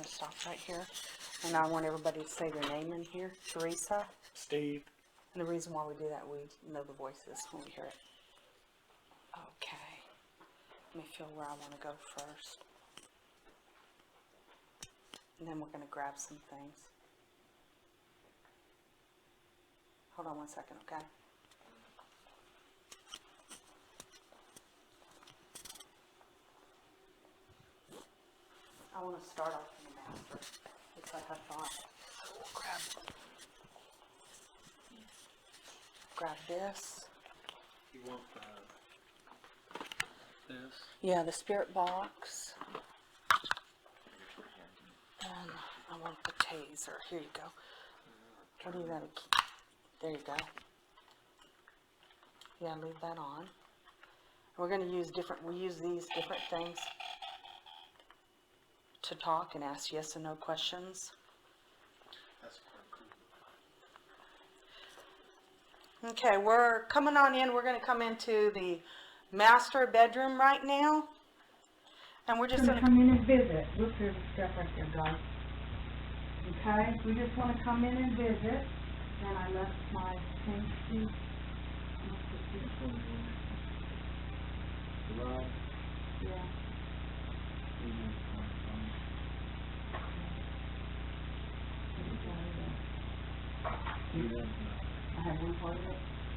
to stop right here. And I want everybody to say their name in here. Teresa. Steve. And the reason why we do that, we know the voices when we hear it. Okay. Let me feel where I want to go first. And then we're going to grab some things. Hold on one second, okay? I want to start off in the master. Looks like I thought. So we'll grab this. You want this? Yeah, the spirit box. And I want the taser. Here you go. What do you got to keep? There you go. Yeah, leave that on. We're going to use we use these different things to talk and ask yes and no questions. That's pretty cool. Okay, we're coming on in. We're going to come into the master bedroom right now. And we're just going to come in and visit. Look, there's a step right there, guys. Okay, we just want to come in and visit. And I left my thing sheet. Yeah. I have one part of it.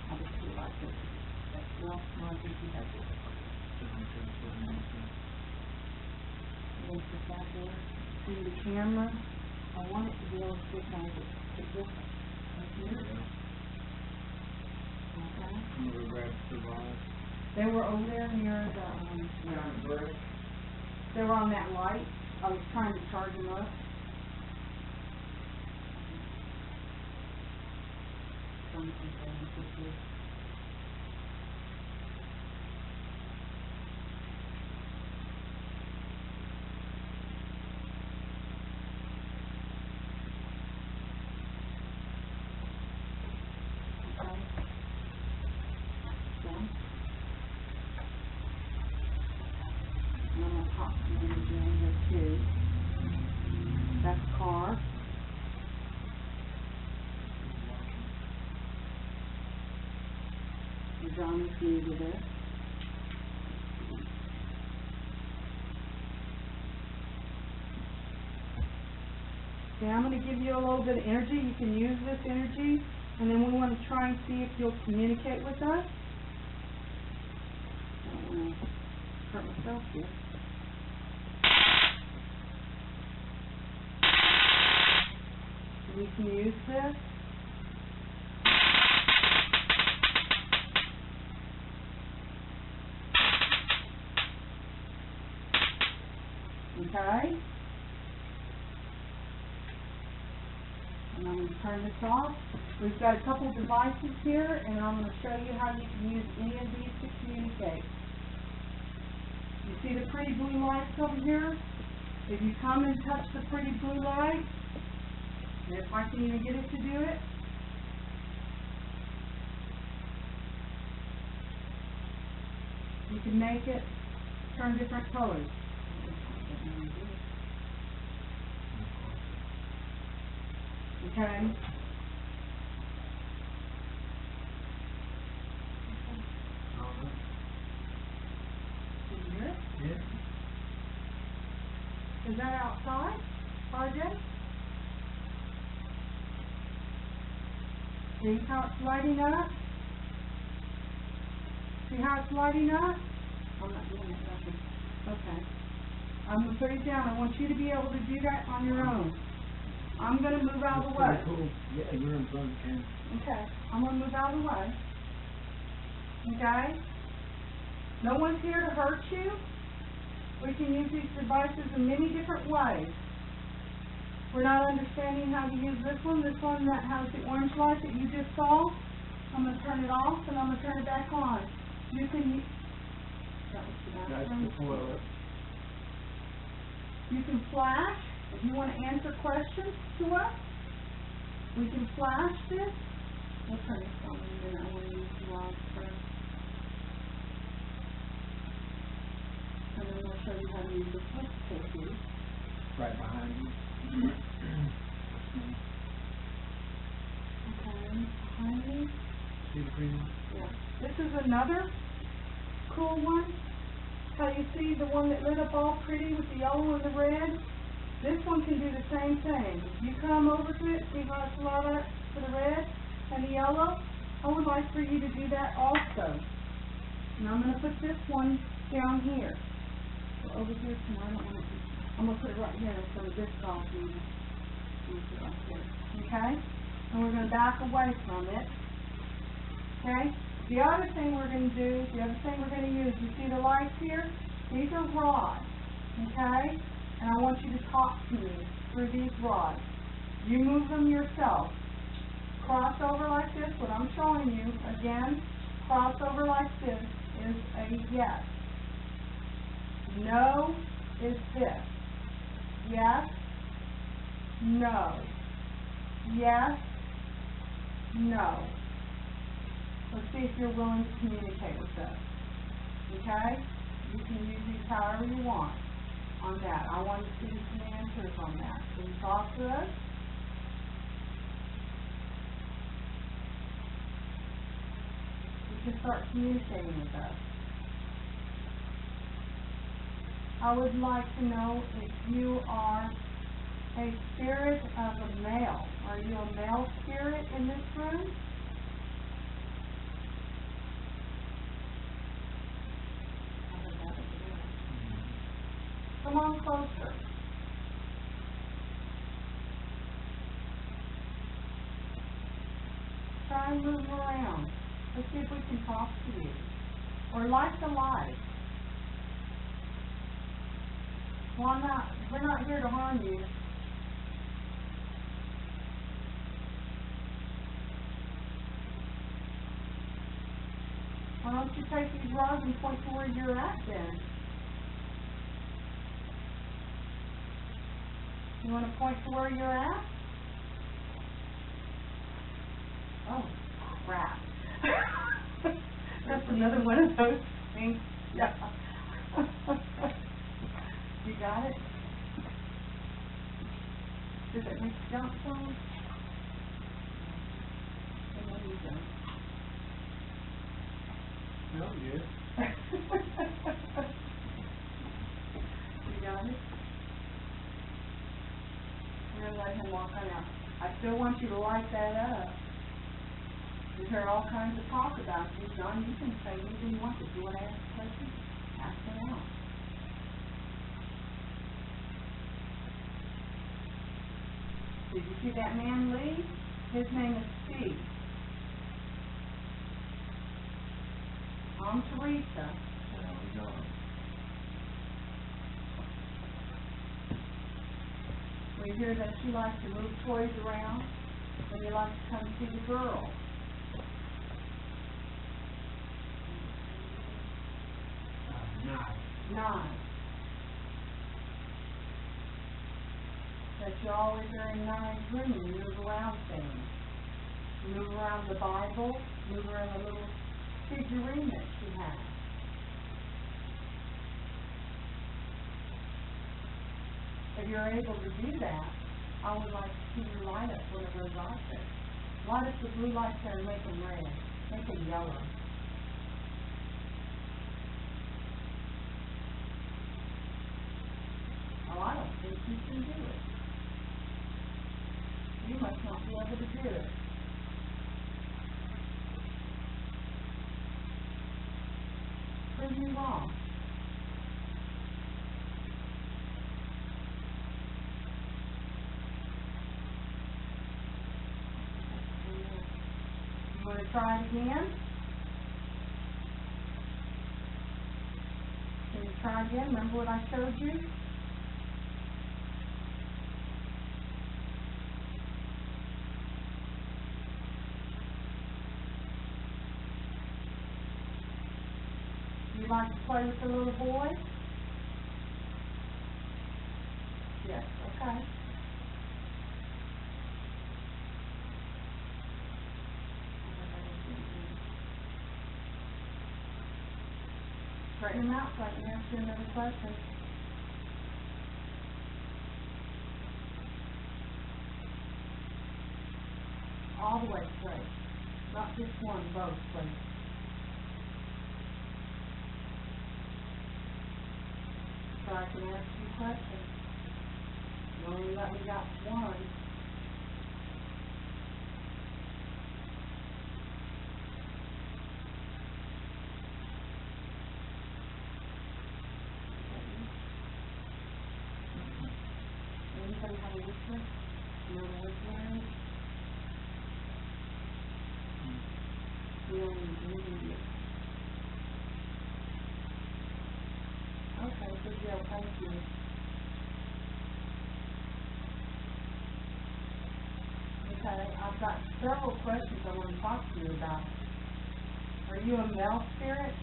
I'll just do it like this. Well, no, I think you have it. And then put that there. See the camera. I want it to be able to sit on it. It's different. Okay. They were over there near the, they were on that light. I was trying to charge them up. That's the car. The Johnny's new to this. Okay, I'm going to give you a little bit of energy. You can use this energy, and then we want to try and see if you'll communicate with us. I don't want to hurt myself here. We can use this. Okay. And I'm going to turn this off. We've got a couple devices here, and I'm going to show you how you can use any of these to communicate. You see the pretty blue lights over here? If you come and touch the pretty blue light, and if I can even get it to do it, you can make it turn different colors. Okay? Can you hear it? Yeah. Is that outside, RJ? See how it's lighting up? See how it's lighting up? I'm not doing it, nothing. Okay. I'm going to put it down. I want you to be able to do that on your own. I'm going to move out of the way. Cool. Yeah, you're in front of the camera. Okay. I'm going to move out of the way. Okay? No one's here to hurt you. We can use these devices in many different ways. We're not understanding how to use this one that has the orange light that you just saw. I'm going to turn it off and I'm going to turn it back on. You can, that was the bathroom. You can flash if you want to answer questions to us. We can flash this. We'll turn this on in a minute. I want to use the live first. And then we'll show you how to use the flip tape. Right behind you. Okay, behind me. See the green one? Yeah. This is another cool one. How you see the one that lit up all pretty with the yellow and the red? This one can do the same thing. You come over to it, see how it's light up for the red and the yellow? I would like for you to do that also. And I'm going to put this one down here. So over here somewhere, I don't want to. I'm going to put it right here instead of this off. Use it right here. Okay? And we're going to back away from it. Okay? The other thing we're going to do, the other thing we're going to use, you see the lights here? These are rods. Okay? And I want you to talk to me through these rods. You move them yourself. Cross over like this, what I'm showing you, again, cross over like this is a yes. No is this. Yes, no. Yes, no. Let's see if you're willing to communicate with us. Okay? You can use these however you want on that. I want to see some answers on that. Can you talk to us? You can start communicating with us. I would like to know if you are a spirit of a male. Are you a male spirit in this room? Come on closer. Try and move around. Let's see if we can talk to you. Or light the light. Well, we're not here to harm you. Why don't you take these rods and point to where you're at then? You want to point to where you're at? Oh, crap. That's another one of those things. Yeah. You got it? Does it make you jump some? And then you jump. No, good. You got it? I'm going to let him walk on out. I still want you to light that up. We've heard all kinds of talk about you. John, you can say anything you want. If you want to ask a question, ask it out. Did you see that man leave? His name is Steve. I'm Teresa. We hear that you like to move toys around, and you like to come see the girls. Nine. That you always are in Nine's room and move around things. Move around the Bible, move around the little figurine that she has. If you're able to do that, I would like to see you light up one of those objects. Light up the blue lights there and make them red. Make them yellow. Oh, I don't think you can do it. You must not be able to do it. Prove me wrong. You want to try it again? Can you try again? Remember what I showed you? You like to play with the little boy? Yes, okay. Straighten him out so I can ask you another question. one, both, please. So I can ask you questions. You only let me got one. Anybody have a whistler? You know what a whistler is? You only need it. Okay, good deal, thank you. Okay, I've got several questions I want to talk to you about. Are you a male spirit?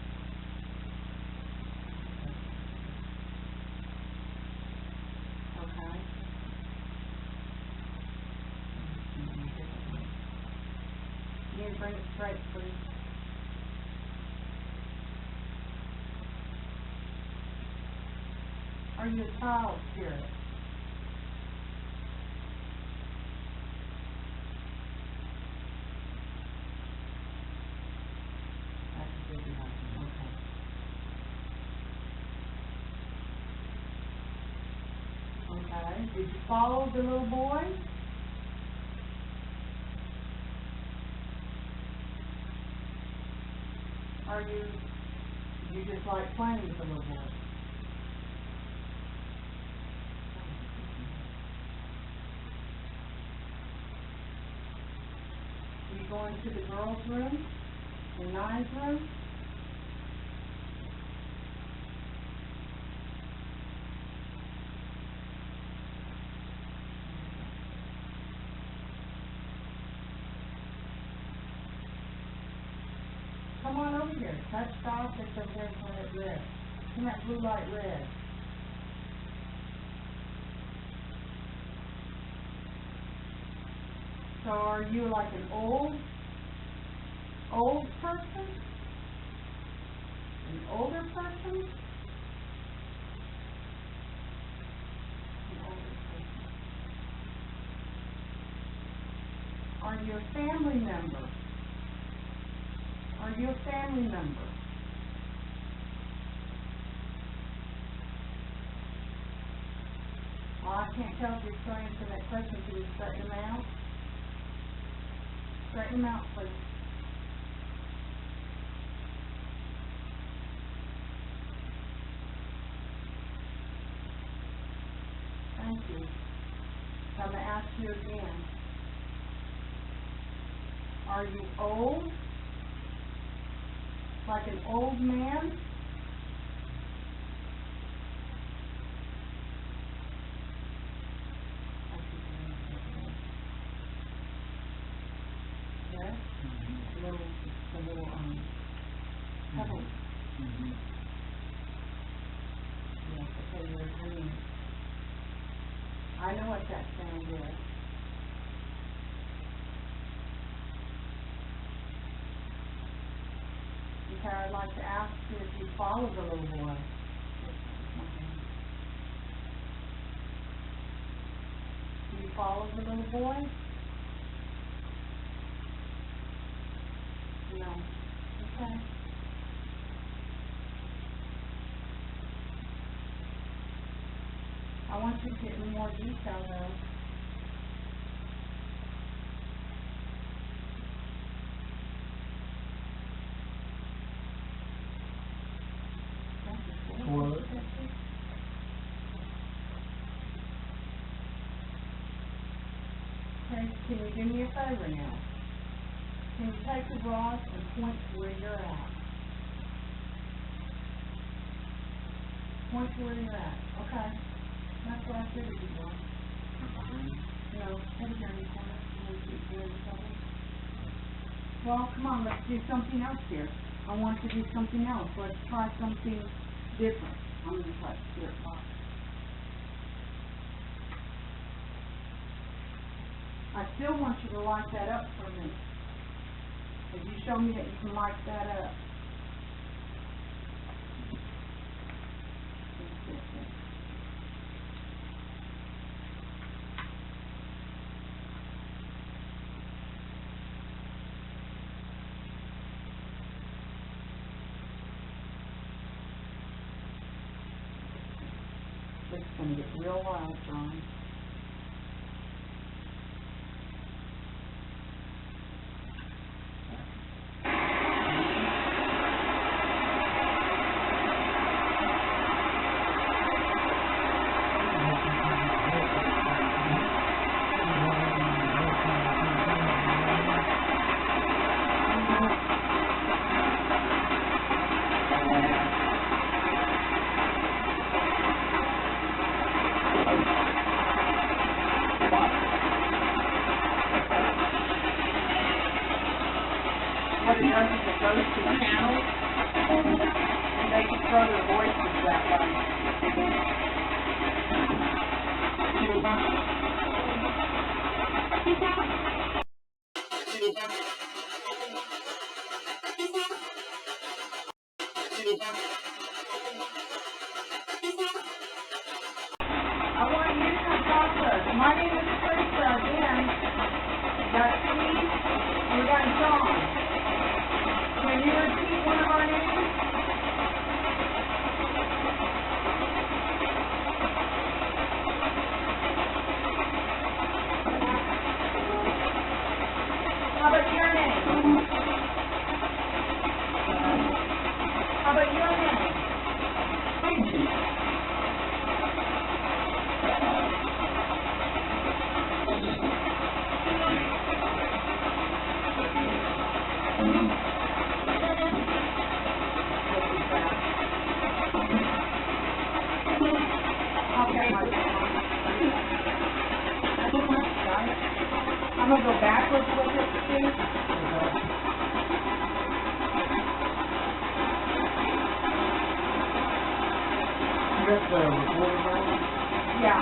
Okay. You need to bring it straight, please. Are you a child spirit? That's a good one. Okay. Okay. Did you follow the little boy? Are you just like playing with the little boy? Are you going to the girls' room? In Nine's room? Come on over here. Touch the object over there when it's red. Isn't that blue light red? So are you like an old person? An older person? An older person. Are you a family member? Are you a family member? Well, I can't tell if you're still answering that question. Can you straighten them out? Straighten them out, please. Thank you. So I'm going to ask you again. Are you old? Like an old man? Yes? A little heavy. Yes, okay, you're agreeing. I know what that sound is. Okay, I'd like to ask you if you follow the little boy. Do you follow the little boy? No. Okay. I want you to get in more detail though. What? Okay, can you do me a favor now? Can you take the rod and point to where you're at? Point to where you're at. Okay. That's what I figured you were. No, over here in the corner. You want to keep doing something? Well, come on, let's do something else here. I want to do something else. Let's try something different. I'm going to try spirit box. I still want you to light that up for me. If you show me that you can light that up. gonna get real loud, John. What it does is it goes to channels, and they can throw their voices that way. I want you to come talk to us. My name is Teresa again. We got Steve, and we got John. Can you repeat one of our names? How about your name? How about your name? Okay. I'm gonna go backwards with it, Steve. You got the recording on? Yeah.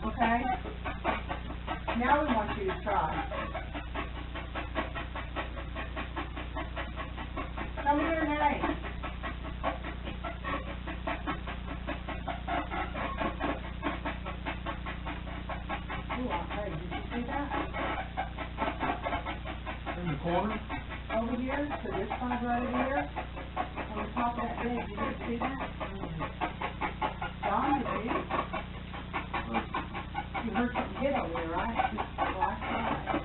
Okay? Now we want you to try. Tell me your name. Ooh, okay, did you see that? In the corner? Over here, to this side right over here, on the top of that bed, did you see that? John, did you? You heard something hit over there, right? Just black side.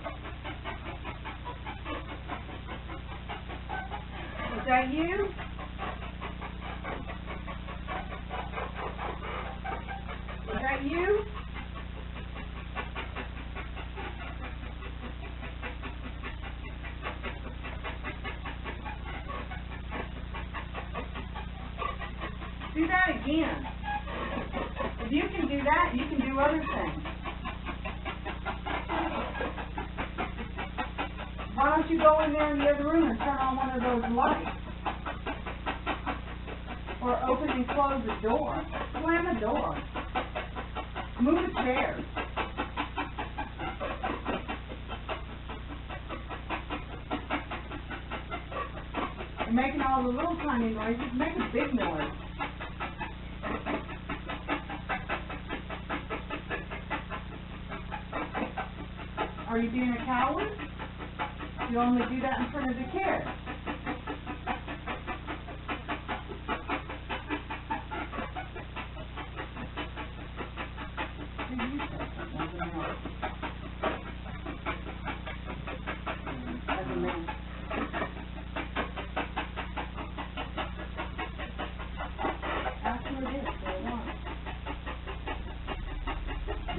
Was that you? Was that you? Do that again. If you can do that, you can do other things. Why don't you go in there in the other room and turn on one of those lights? Or open and close the door. Slam the door. Move a chair. You're making all the little tiny noises. Make a big noise. Are you being a coward? You only do that in front of the kids. Did you say something? As a man. Ask who it is, so I want.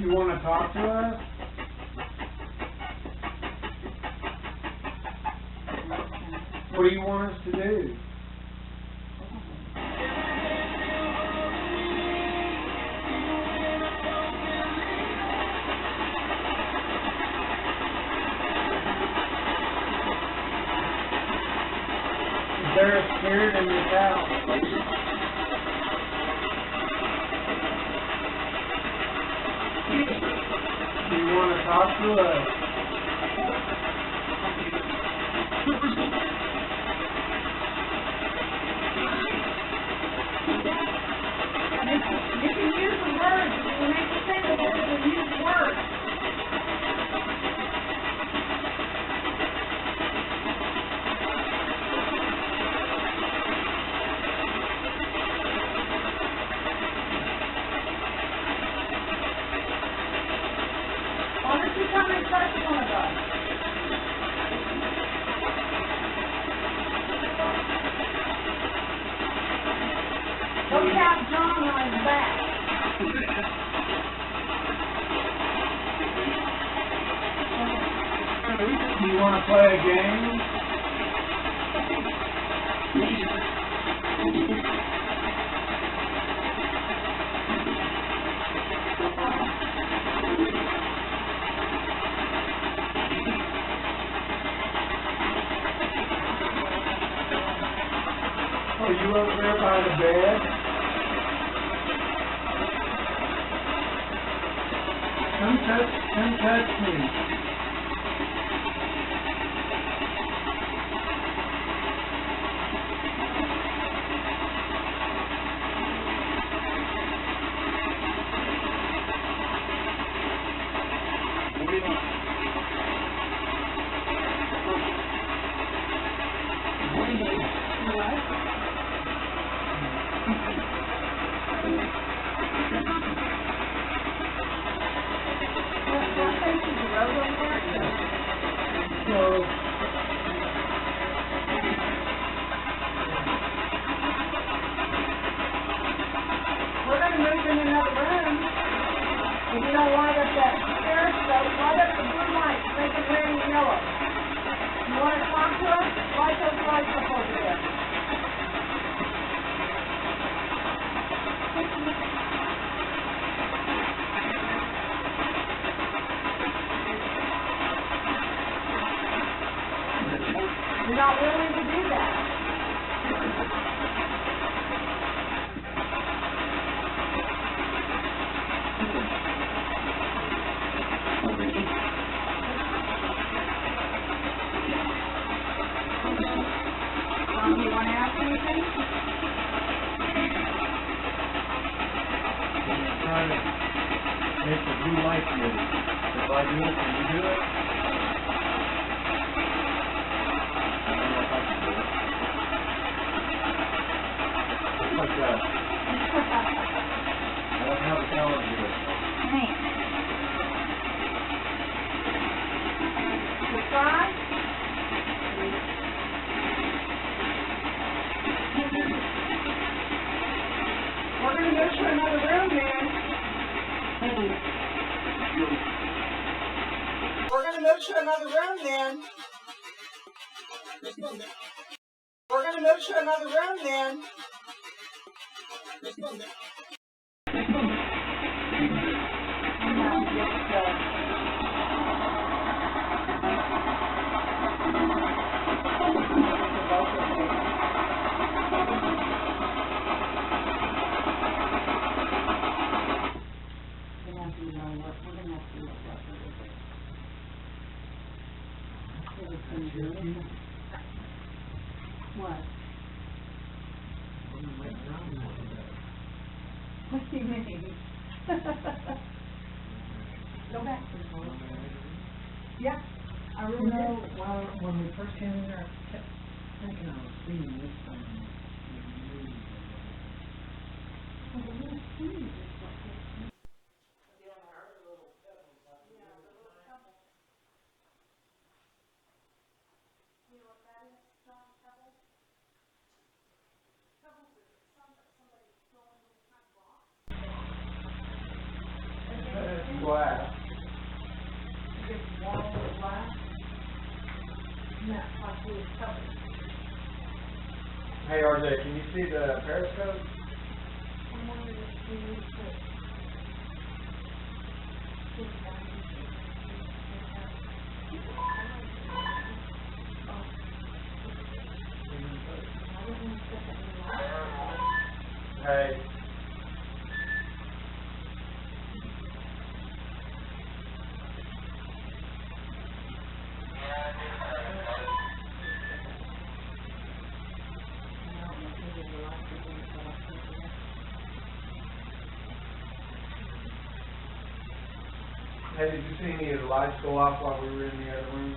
You want to talk to us? What do you want us to do? Is there a spirit in this house? talk to us. You can use the words. If you make a sentence, you can use words. Why don't you come and touch one of us? Go tap John on his back. Do you want to play a game? Are you over there by the bed? Come touch me. So, We're gonna move in another room. If you don't light up that periscope, light up the blue lights, make it red and yellow. You wanna talk to us? Light those lights up over there. You're not willing to do that. You want to ask anything? trying to make the blue light move. If I do it, can you do it? I don't know if I can do it. Just like that. I don't have a talent to do it. Thanks. Subscribe. We're going to go to another room, man. We're going to move to another room, then. We're going to move to another room, then. What? What do you mean? Go back for a moment. Yeah, I really You know, did. well, when we first came in there, I kept thinking I was seeing this thing. That's glass. Just wall of glass. No, like we was covered. Hey RJ, can you see the periscope? I wondered if we need to sit down and I didn't want to set that in the Hey. Hey, did you see any of the lights go off while we were in the other room?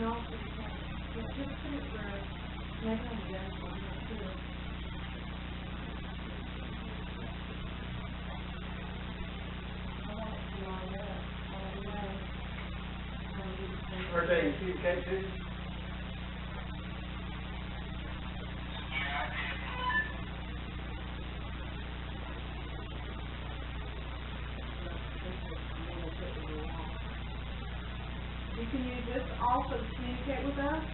No, just put it where maybe I'm getting one too. I want it to be lined up all the way. Birthday, you see the cake too? You can use this also to communicate with us.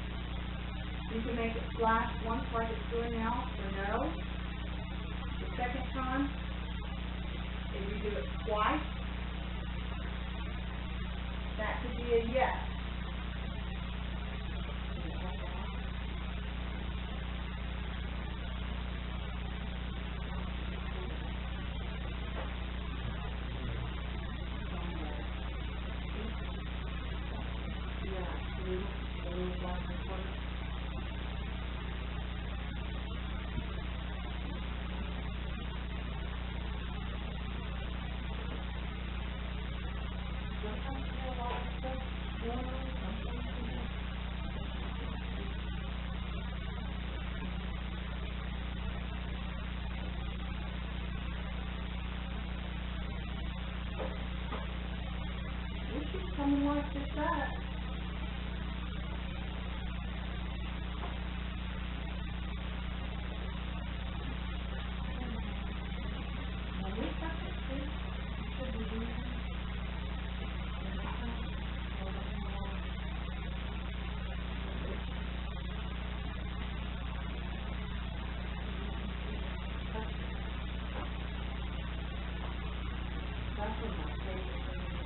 You can make it flash once like it's doing now, or no. The second time, if you do it twice, that could be a yes. Someone wants to shut. That's what my favorite thing is.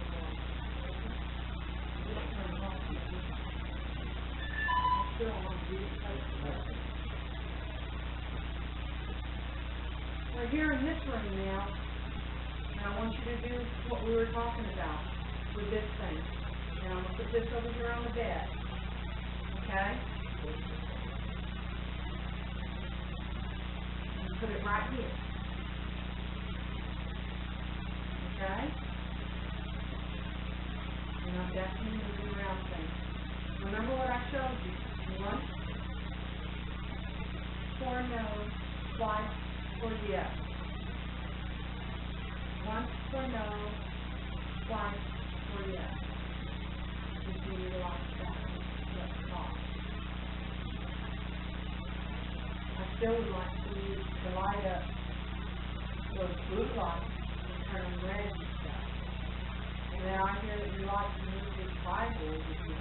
We're here in this room now, and I want you to do what we were talking about with this thing. Now I'm going to put this over here on the bed, okay? And put it right here, okay? And I'm definitely moving around things. Remember what I showed you. Once for no, twice for yes. Once for no, twice for yes. Just do your light that. Let's talk. I still would like for you to light up those blue lights and turn them red and stuff. And then I hear that you like to move this Bible with you.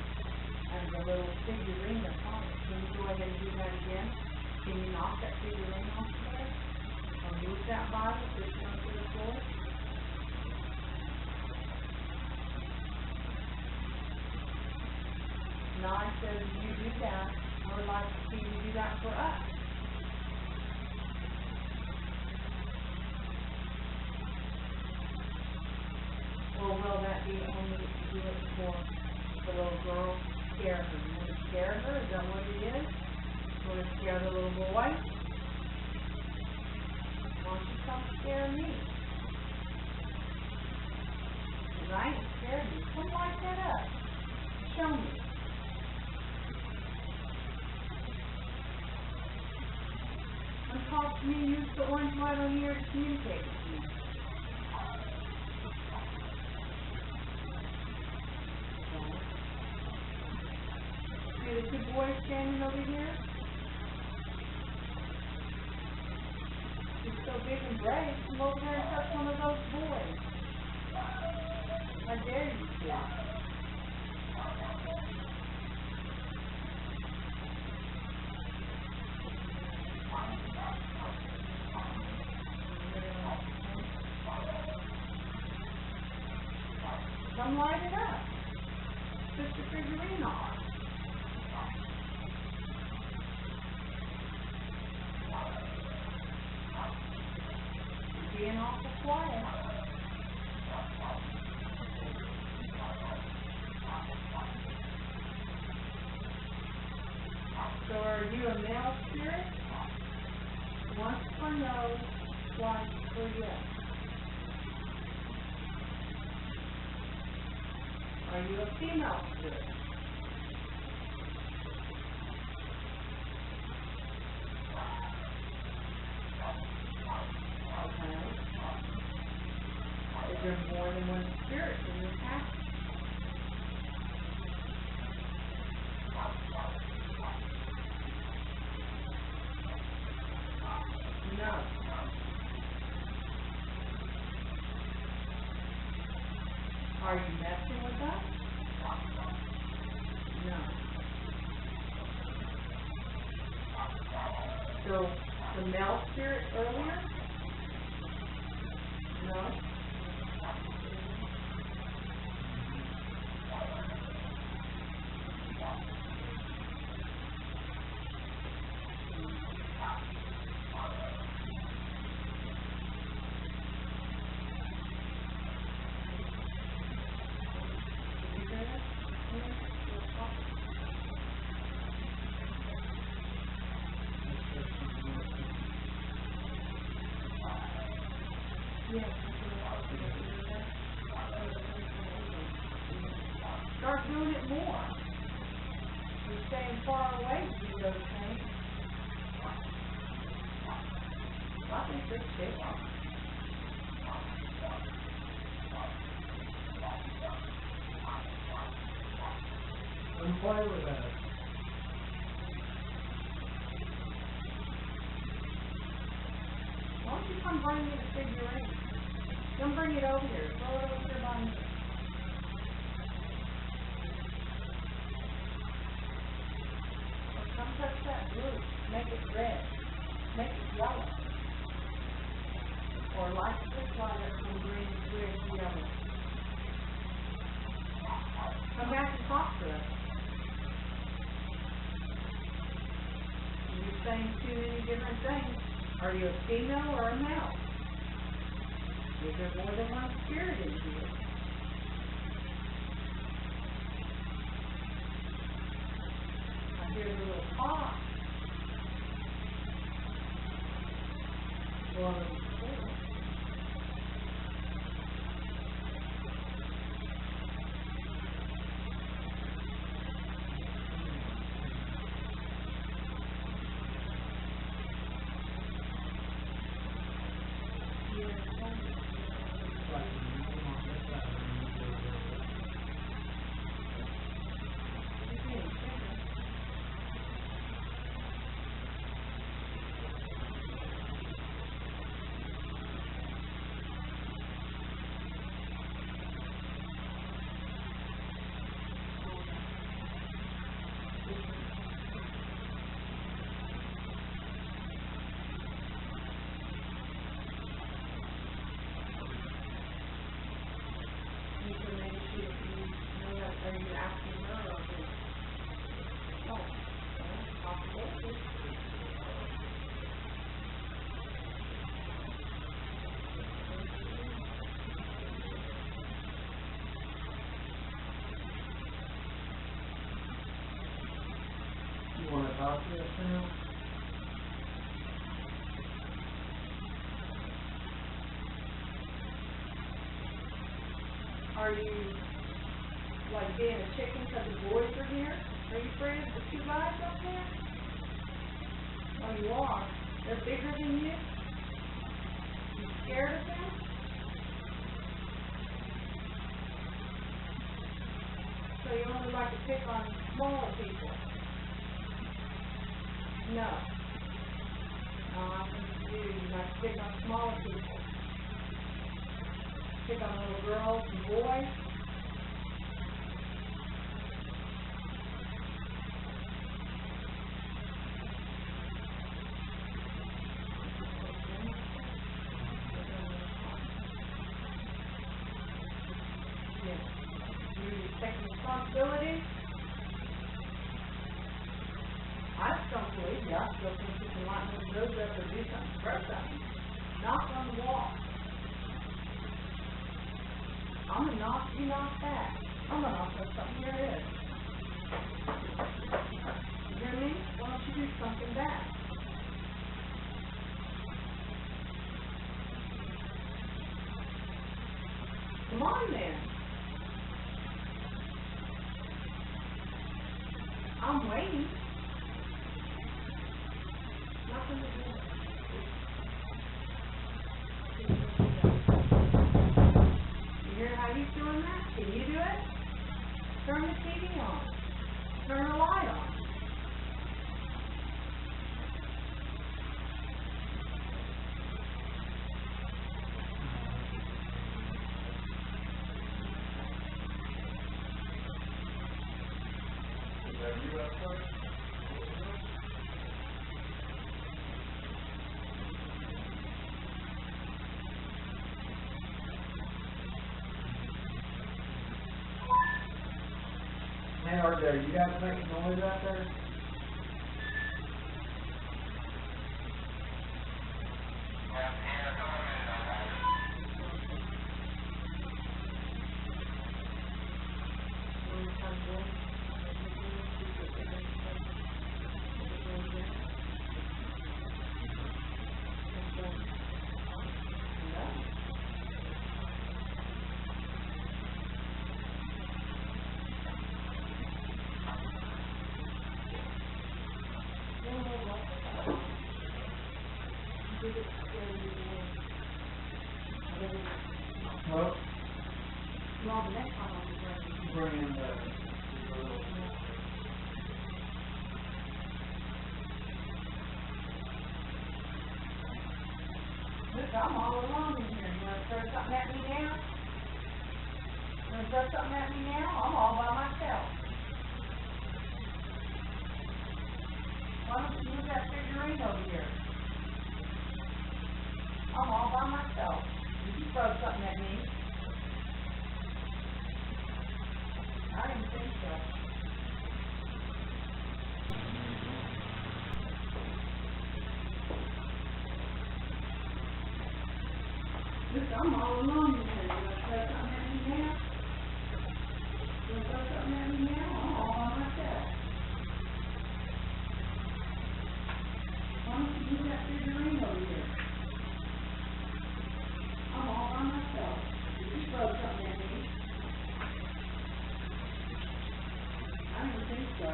And the little figurine that's on it. Can you go ahead and do that again? Can you knock that figurine off there? Or move that Bible, push it onto the floor? Now I said, you do that. I would like to see you do that for us. Or will that be only to do it for the little girl? Scare her. You want to scare her? Is that what it is? You want to scare the little boy? Why don't you come scare me? Because I ain't scared you. Come light that up. Show me. When talk to me, use the orange light on here to communicate with me. See the two boys standing over here? You're so big and brave. Come over here and touch one of those boys. How dare you, kid? Come light it up. Put your figurine on. You're being awful quiet. So are you a male spirit? Once for no, twice for yes. Are you a female spirit? Okay. Is there more than one spirit in this house? No. Are you messing with us? No. So, the male spirit earlier? No. Yes. Start doing it more. You're staying far away from those things. I think they're chicken. Come play with us. Why don't you come bring me the figurine? Come bring it over here. Throw it over here by me. Come touch that blue. Make it red. Make it yellow. Or light this light up from green to red to yellow. Come back and talk to us. You're saying too many different things. Are you a female or a male? Is there more than one spirit in here? I hear the little pop. Or a little squirrel. Are you asking her or who? Oh, well, possible. You want to talk to us now? Are you like being a chicken because the boys are here? Are you afraid of the two guys up there? Well, you are. They're bigger than you? You scared of them? So you only like to pick on smaller people? No. nothing to do. You like to pick on smaller people. Pick on little girls and boys. Yes. You taking responsibility? I just don't believe you. I still think you can lighten those roads up or do something, throw something. Knock on the wall. I'm gonna knock, you knock back. I'm gonna knock on something there is. You hear me? Why don't you do something back? Come on then. I'm waiting. Knock on the door. You hear how he's doing that? Can you do it? Turn the TV on. Turn the light on. Is that you outside? Hey, RJ, you guys making noise out there? Well, Well, the next time I'll be ready. bring in the little... Look, I'm all alone in here. You wanna throw something at me now? You wanna throw something at me now? I'm all by myself. Why don't you move that figurine over here? I'm all by myself. You can throw something at me. I didn't think so. Look, I'm all alone in here. You wanna throw something at me now? You wanna throw something at me now? I'm all by myself. Why don't you move that figurine over here? I'm all by myself. You can throw something at me. I didn't think so.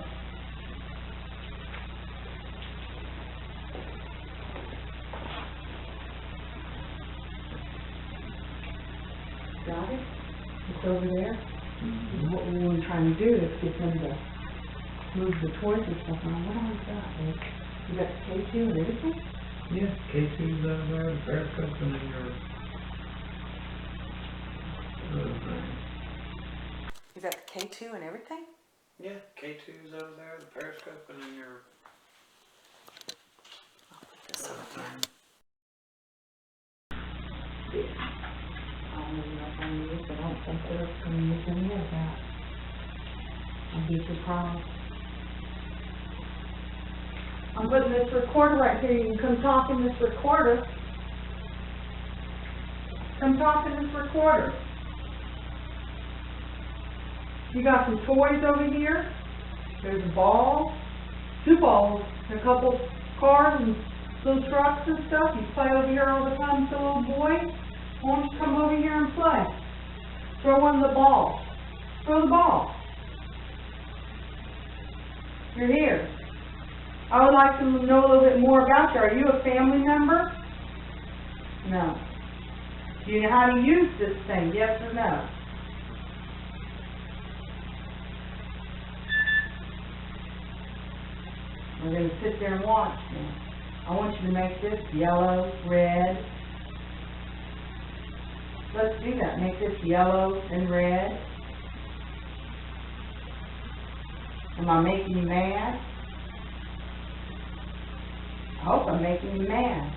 Got it? It's over there. And what we were trying to do is get them to move the toys and stuff on. What else is that, babe? You got the K2 and everything? Yeah, Casey's over there, the periscope, and then your... little thing. You got the K2 and everything? Yeah, K2's over there, the periscope, and then your... I'll put this little over thing. I don't know if I use it. I don't think they're going to use any of that. I'd be surprised. I'm putting this recorder right here. You can come talk in this recorder. Come talk in this recorder. You got some toys over here. There's a ball. 2 balls. And a couple cars and little trucks and stuff. You play over here all the time with the little boy. Why don't you come over here and play? Throw one of the balls. Throw the ball. You're here. I would like to know a little bit more about you. Are you a family member? No. Do you know how to use this thing? Yes or no? We're going to sit there and watch now. I want you to make this yellow, red. Let's do that. Make this yellow and red. Am I making you mad? I hope I'm making you mad.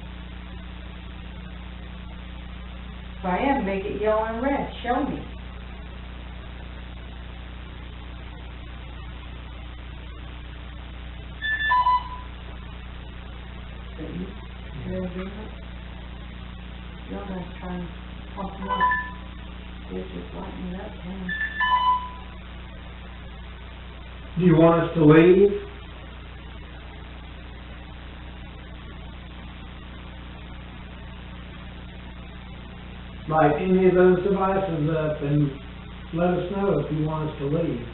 If I am, make it yellow and red. Show me. You're going to try and pump them up. They're just lighting it up now. Do you want us to leave? Light any of those devices up and let us know if you want us to leave.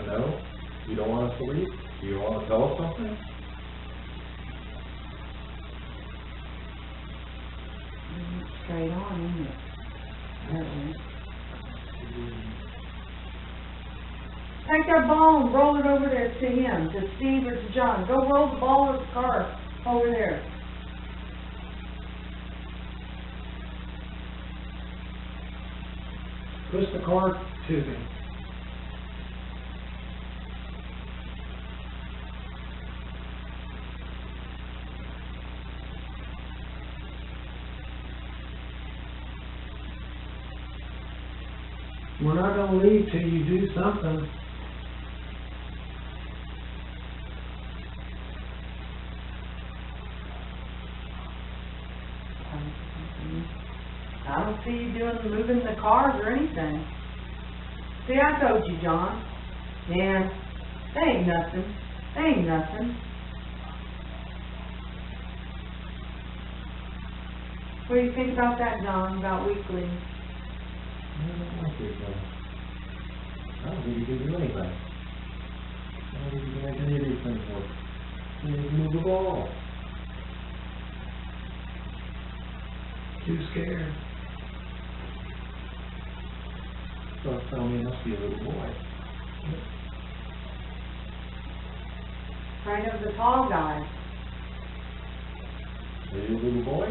No? You don't want us to leave? Do you want to tell us something? Straight on, isn't it? Uh-oh. Take that ball and roll it over there to him, to Steve or to John. Go roll the ball of the car over there. Push the car to me. We're not going to leave till you do something. I don't see you moving the cars or anything. See, I told you, John. Yeah, they ain't nothing. They ain't nothing. What do you think about that, John, about weekly? I don't like it, I don't think you can do anything. I don't think you can make any of these things work. You need to move the ball. Too scared. So it's telling me it must be a little boy. Kind of the tall guy. Are you a little boy?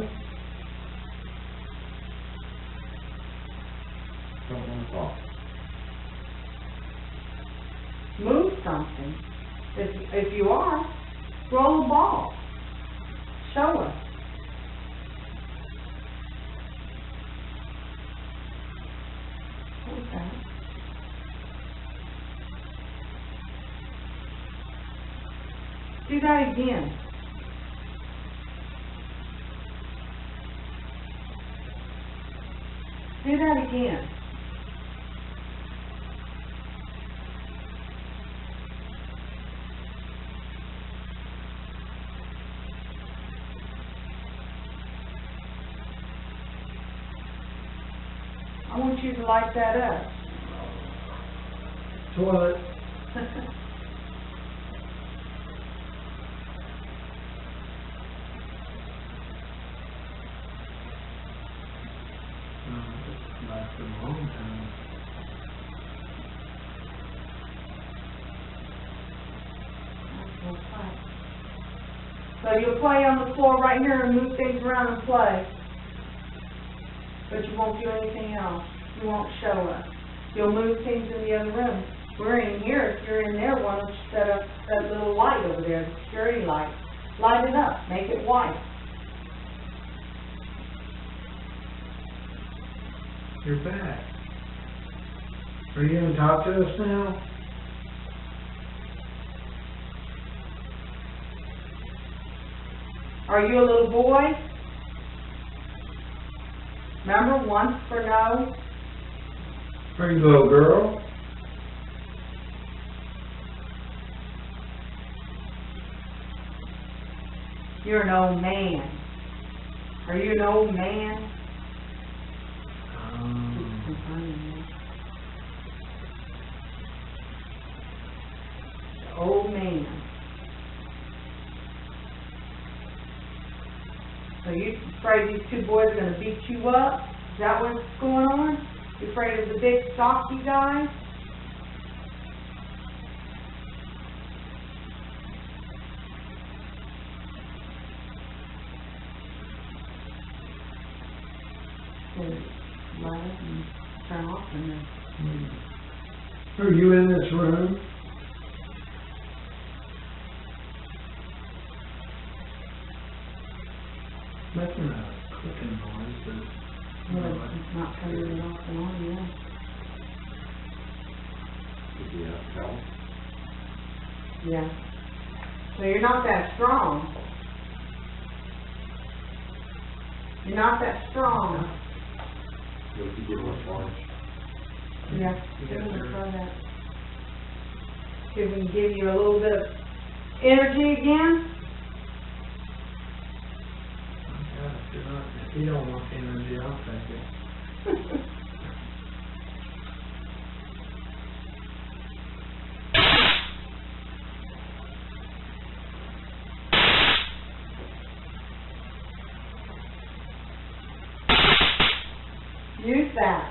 Don't want to talk. Move something. If you are, roll a ball. Show us. What was that? Do that again. Do that again. I want you to light that up. Toilet. Lasted a long time. So you'll play on the floor right here and move things around and play. But you won't do anything else. You won't show us. You'll move things in the other room. We're in here. If you're in there, why don't you set up that little light over there, the security light. Light it up. Make it white. You're back. Are you going to talk to us now? Are you a little boy? Remember, once for no. Are you a little girl? You're an old man. Are you an old man? Old man. So you Afraid these two boys are gonna beat you up? Is that what's going on? You afraid of the big stocky guys? Light it and turn off and then... Are you in this room? Making a clicking noise, but Well, it's not turning it off and on, yeah. Did you have to tell? Yeah. So you're not that strong. You're not that strong. What if you get one large? Yeah. You got your- Try that. See if we can give you a little bit of energy again. Yeah, if you don't want energy, I'll take it. Use that.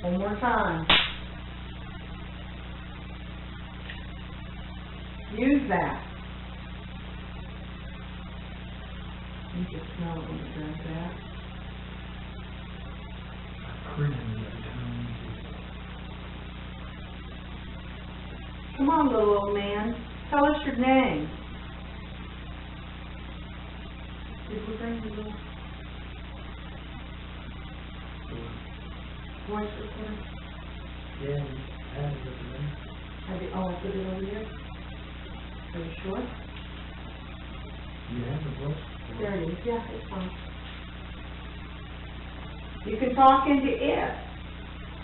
One more time. Use that. You can smell it when it does that. Come on, little old man. Tell us your name. Did we bring the little voice recorder? Yeah, I have it over there. Oh, I put it over here? Are you sure? You have the voice? There it is. Yeah, it's fine. You can talk into it.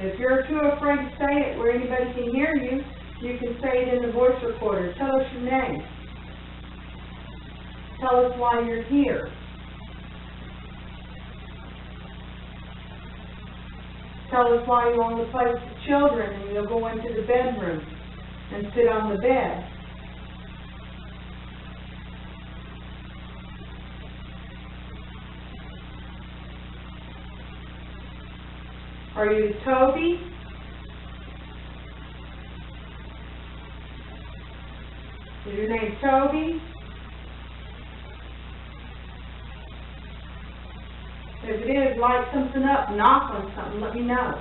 If you're too afraid to say it where anybody can hear you, you can say it in the voice recorder. Tell us your name. Tell us why you're here. Tell us why you want to play with the children and you'll go into the bedroom and sit on the bed. Are you Toby? Is your name Toby? If it is, light something up, knock on something, let me know.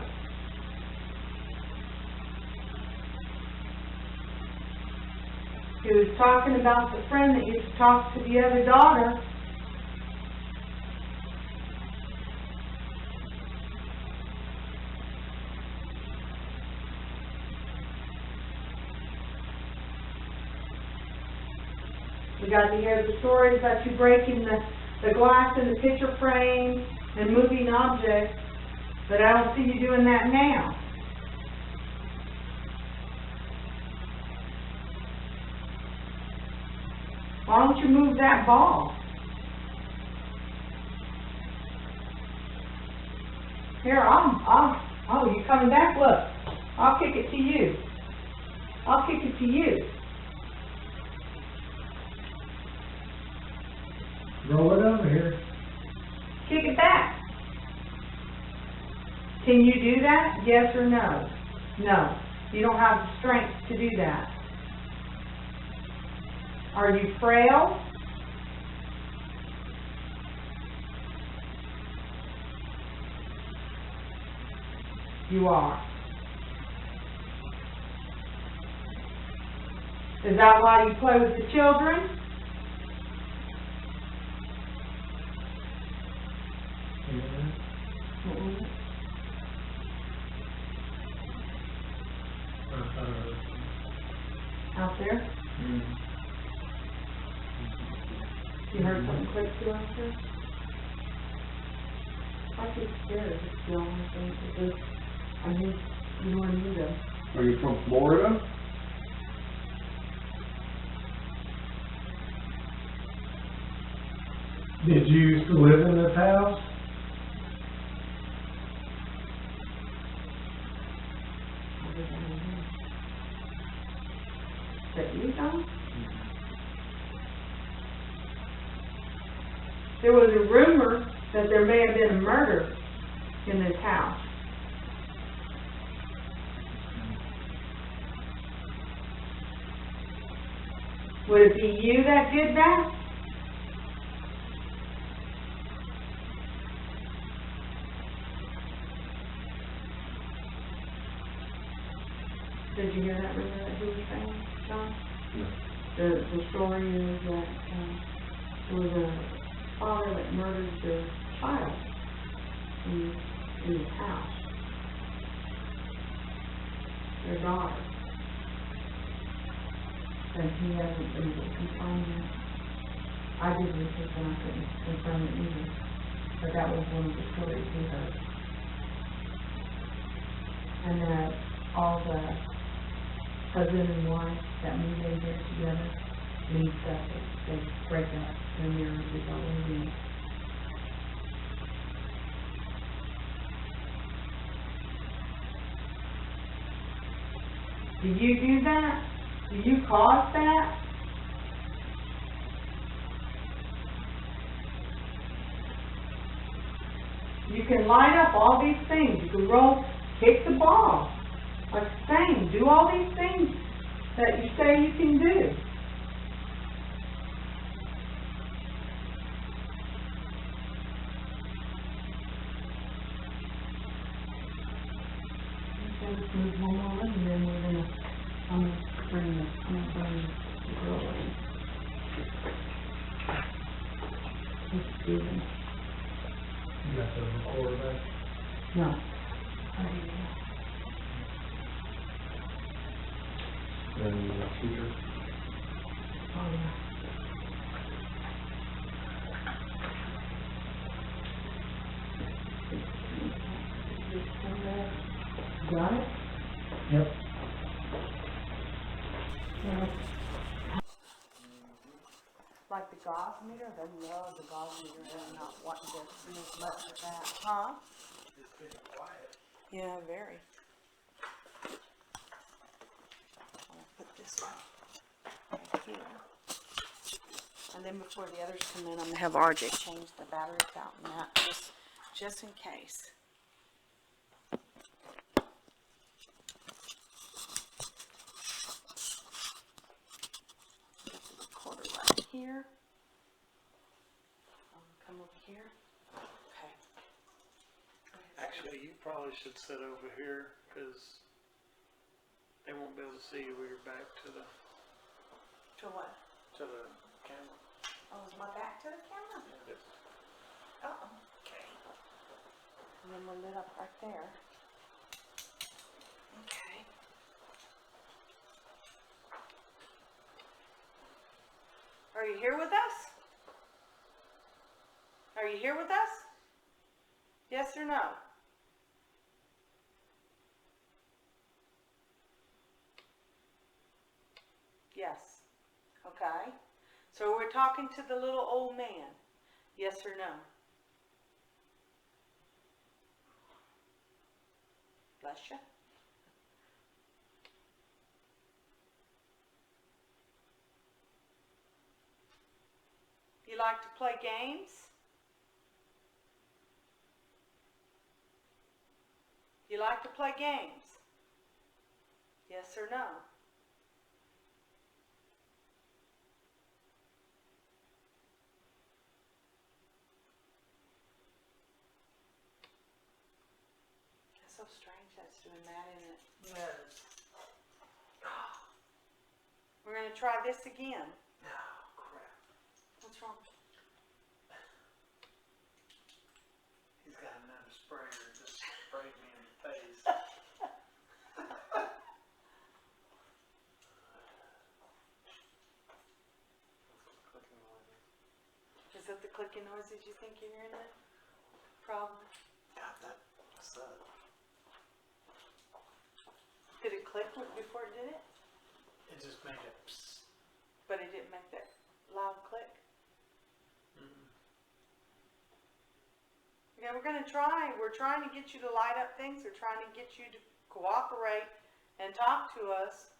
He was talking about the friend that used to talk to the other daughter. We got to hear the stories about you breaking the glass in the picture frame and moving objects, but I don't see you doing that now. Why don't you move that ball? Here, oh, you coming back? Look, I'll kick it to you. I'll kick it to you. Roll it over here. Kick it back. Can you do that? Yes or no? No. You don't have the strength to do that. Are you frail? You are. Is that why you play with the children? Out there? You heard something click through out there? I get scared of the only thing because I need, you know what I mean, though. Are you from Florida? Did you used to live in this house? I was in that you done? There was a rumor that there may have been a murder in this house. Would it be you that did that? Did you hear that rumor that he was saying, John? No. The story is that there was a father that murdered their child in his house, their daughter. And he hasn't been able to confirm that. I did research and I couldn't confirm it either. But that was one of the stories he heard. And that all the husband and wife that move in here together leave separate. They break up. Their marriage is all over. Do you do that? Do you cause that? You can line up all these things. You can roll, kick the ball, like saying, do all these things that you say you can do. Let's move one more in, and then we're gonna, I'm gonna bring the girl in. It's Steven. You got the recorder back? No. I didn't know. And the speaker. Oh, yeah. Got it? Yep. Like the gauze meter, they love the gauze meter, they're not wanting to do as much of that, huh? It's been quiet. Yeah, very. I'll put this one right here. And then before the others come in, I'm gonna have RJ change the batteries out and that, just in case. Got the recorder right here. Come over here. Okay. Actually, you probably should sit over here, because they won't be able to see you with your back to the what? camera. Oh, is my back to the camera? Yes. Uh-oh. Okay. And then we're lit up right there. Okay. Are you here with us? Are you here with us? Yes or no? Yes. Okay. So we're talking to the little old man. Yes or no? Bless you. You like to play games? You like to play games? Yes or no? That's so strange that's doing that, isn't it? Yes. We're going to try this again. Oh, crap. What's wrong? He's got another sprayer, just sprayed me in the face. Clicking noises. Is that the clicking noises you think you're hearing it? Probably. God, that sucked. Did it click before it did it? It just made a psst. But it didn't make that loud click? Okay, we're going to try. We're trying to get you to light up things. We're trying to get you to cooperate and talk to us.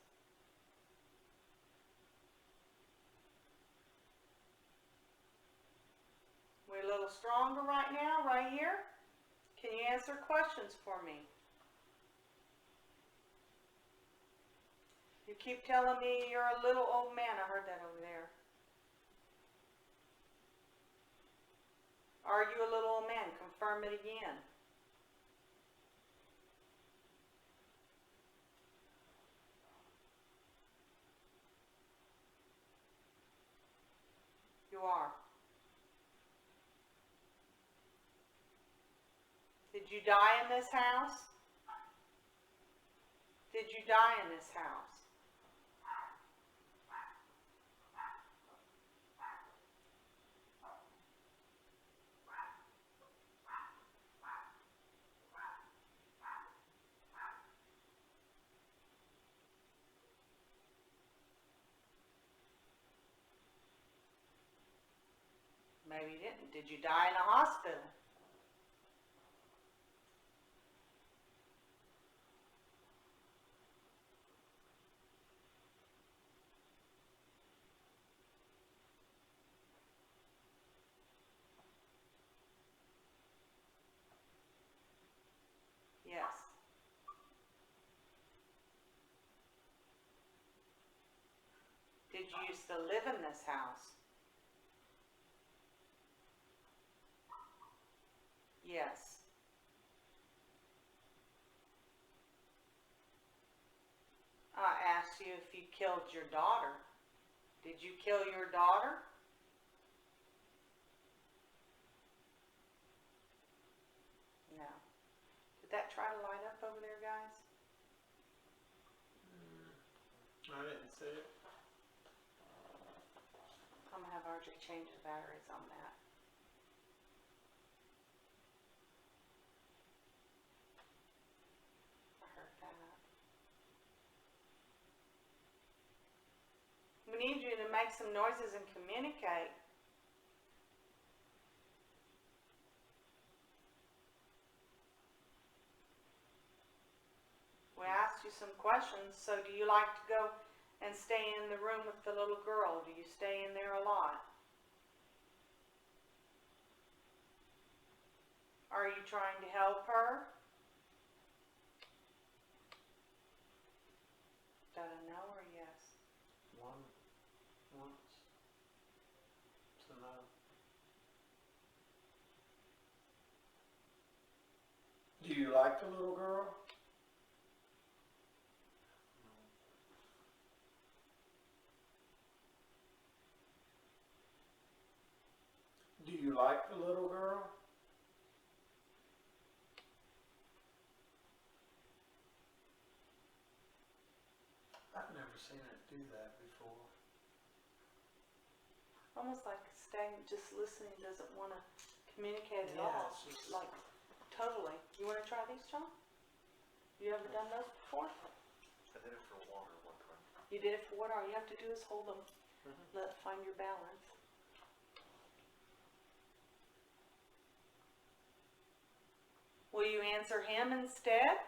a little stronger right now, right here? Can you answer questions for me? You keep telling me you're a little old man. I heard that over there. Are you a little old man? Confirm it again. You are. Did you die in this house? Did you die in this house? Maybe you didn't. Did you die in a hospital? Yes. Did you used to live in this house? Yes. I asked you if you killed your daughter. Did you kill your daughter? No. Did that try to light up over there, guys? I didn't see it. I'm gonna have RJ change the batteries on that. I heard that. We need you to make some noises and communicate. We asked you some questions, so do you like to go and stay in the room with the little girl? Do you stay in there a lot? Are you trying to help her? Got a no or yes? Once. So no. Do you like the little girl? Do you like the little girl? I've never seen it do that before. Almost like staying, just listening, doesn't want to communicate at Yeah, all. it's just- Like, totally. You want to try these, John? You ever done those before? I did it for water one time. You did it for water. All you have to do is hold them. Find your balance. Will you answer him instead?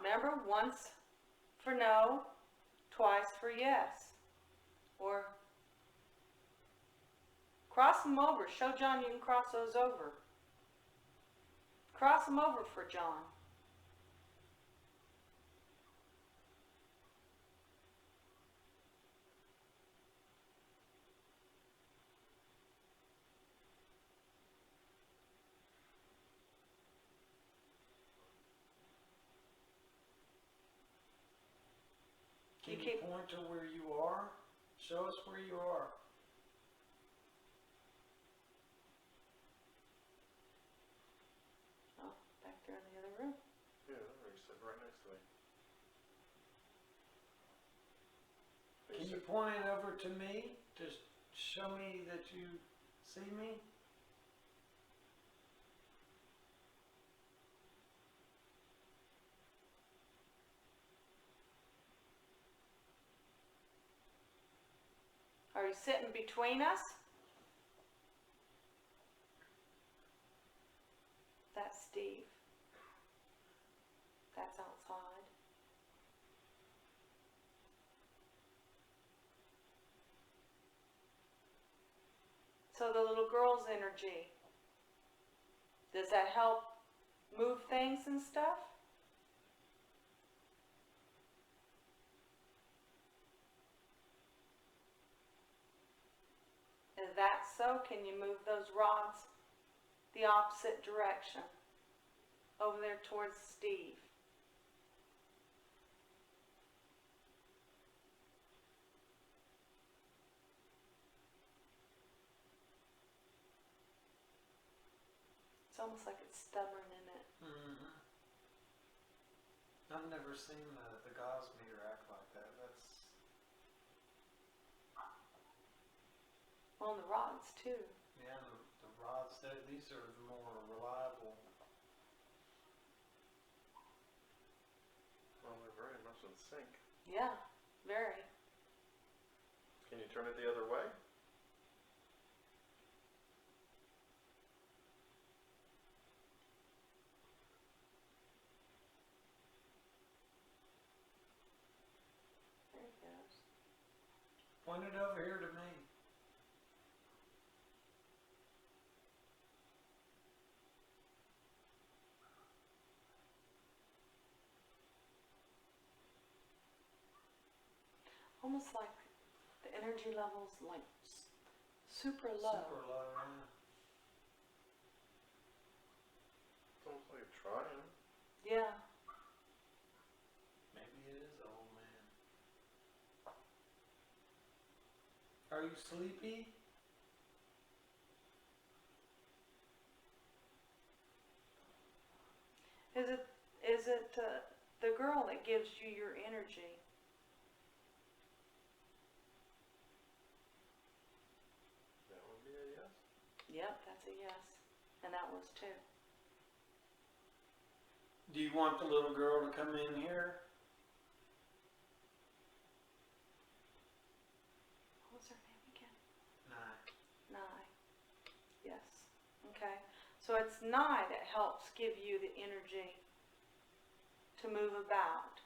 Remember, once for no, twice for yes. Or cross them over. Show John you can cross those over. Cross them over for John. Can you point to where you are? Show us where you are. Oh, back there in the other room. Yeah, you're sitting right next to me. Can you point it over to me to show me that you see me? Are you sitting between us? That's Steve. That's outside. So the little girl's energy, does that help move things and stuff? Is that so? Can you move those rods the opposite direction? Over there towards Steve. It's almost like it's stubborn in it. Mm-hmm. I've never seen the gauze meter act like that. That's, On the rods too. yeah, the rods, these are the more reliable. Well, they're very much in sync. Yeah, very. Can you turn it the other way? There it goes. Point it over here to me. Almost like the energy level's like super low. Super low, yeah. It's almost like a trying. Yeah. Maybe it is old man. Are you sleepy? Is it the girl that gives you your energy? That would be a yes. Yep, that's a yes. And that was too. Do you want the little girl to come in here? What was her name again? Nah. Nye. Yes. Okay. So it's Nye that helps give you the energy to move about.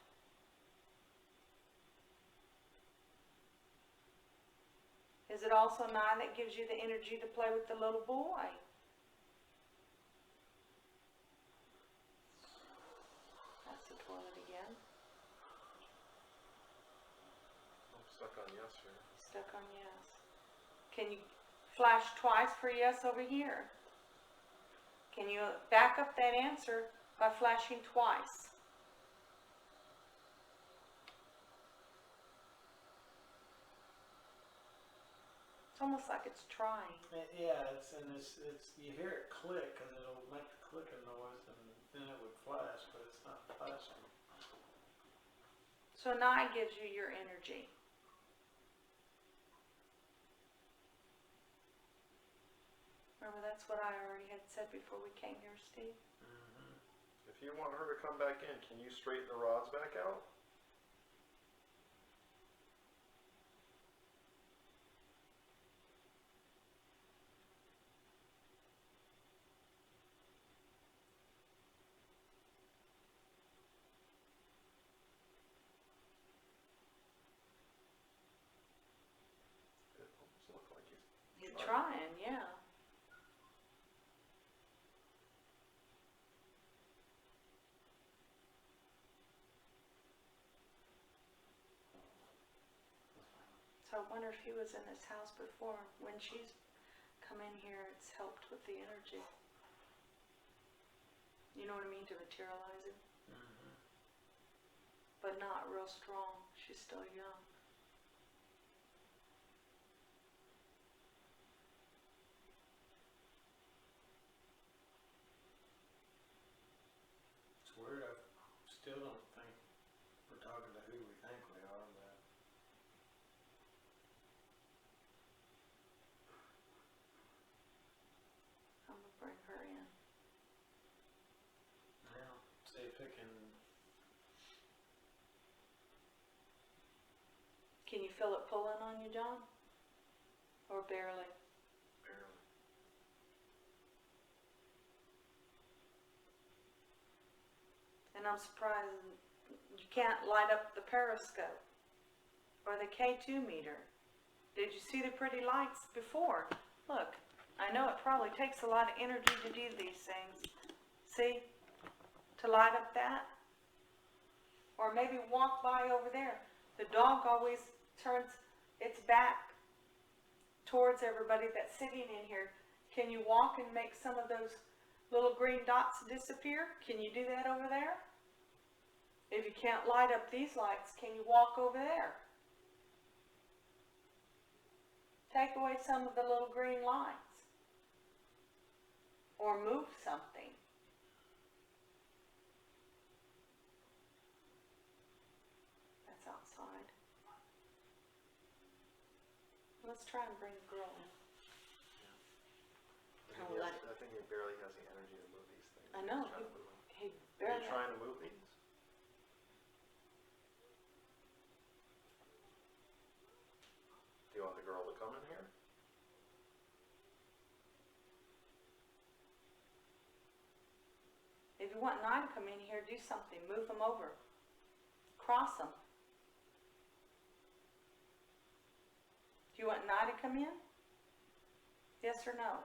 Is it also Nye that gives you the energy to play with the little boy? That's the toilet again. I'm stuck on yes here. Stuck on yes. Can you flash twice for yes over here? Can you back up that answer by flashing twice? It's almost like it's trying. Yeah, it's you hear it click and it'll make the clicking noise and then it would flash, but it's not flashing. So Nye gives you your energy. Remember, that's what I already had said before we came here, Steve. Mm-hmm. If you want her to come back in, can you straighten the rods back out? It almost looked like he's You're trying, yeah. So I wonder if he was in this house before. When she's come in here, it's helped with the energy. You know what I mean? To materialize it. Mm-hmm. But not real strong. She's still young. It's weird. I still don't think we're talking to who we think we are, but I'm gonna bring her in. yeah, see if it can. Can you feel it pulling on you, John? Or barely? barely. And I'm surprised you can't light up the periscope or the K2 meter. Did you see the pretty lights before? Look, I know it probably takes a lot of energy to do these things. See? To light up that. Or maybe walk by over there. The dog always turns its back towards everybody that's sitting in here. Can you walk and make some of those little green dots disappear? Can you do that over there? If you can't light up these lights, can you walk over there? Take away some of the little green lights. Or move something. That's outside. Let's try and bring the girl in. I think he barely has the energy to move these things. I know. He's trying to move them. He Are barely. you trying to move these? Do you want the girl to come in here? If you want Nye to come in here, do something. Move them over. Cross them. Do you want Nye to come in? Yes or no?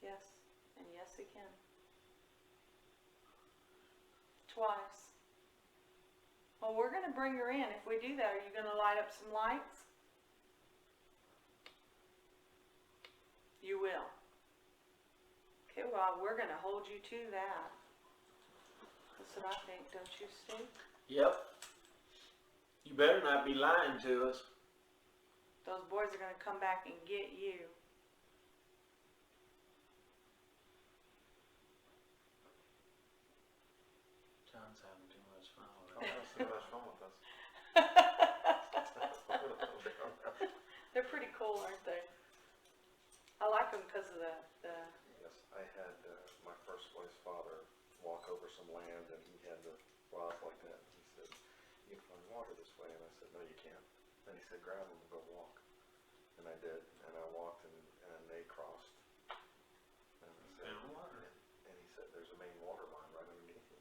Yes, and yes he can. Twice. Well, we're going to bring her in. If we do that, are you going to light up some lights? You will. Okay, well, we're going to hold you to that. That's what I think, don't you, Steve? Yep. You better not be lying to us. Those boys are going to come back and get you. John's having too much fun with Come have so much fun with us. They're pretty cool, aren't they? I like them because of the Yes, I had my first wife's father walk over some land and he had the rods like that. He said, "You can find water this way." And I said, "No, you can't." And he said, "Grab them and go walk." And I did, and I walked and they crossed. And I said, Found water. And he said, "There's a main water line right underneath you."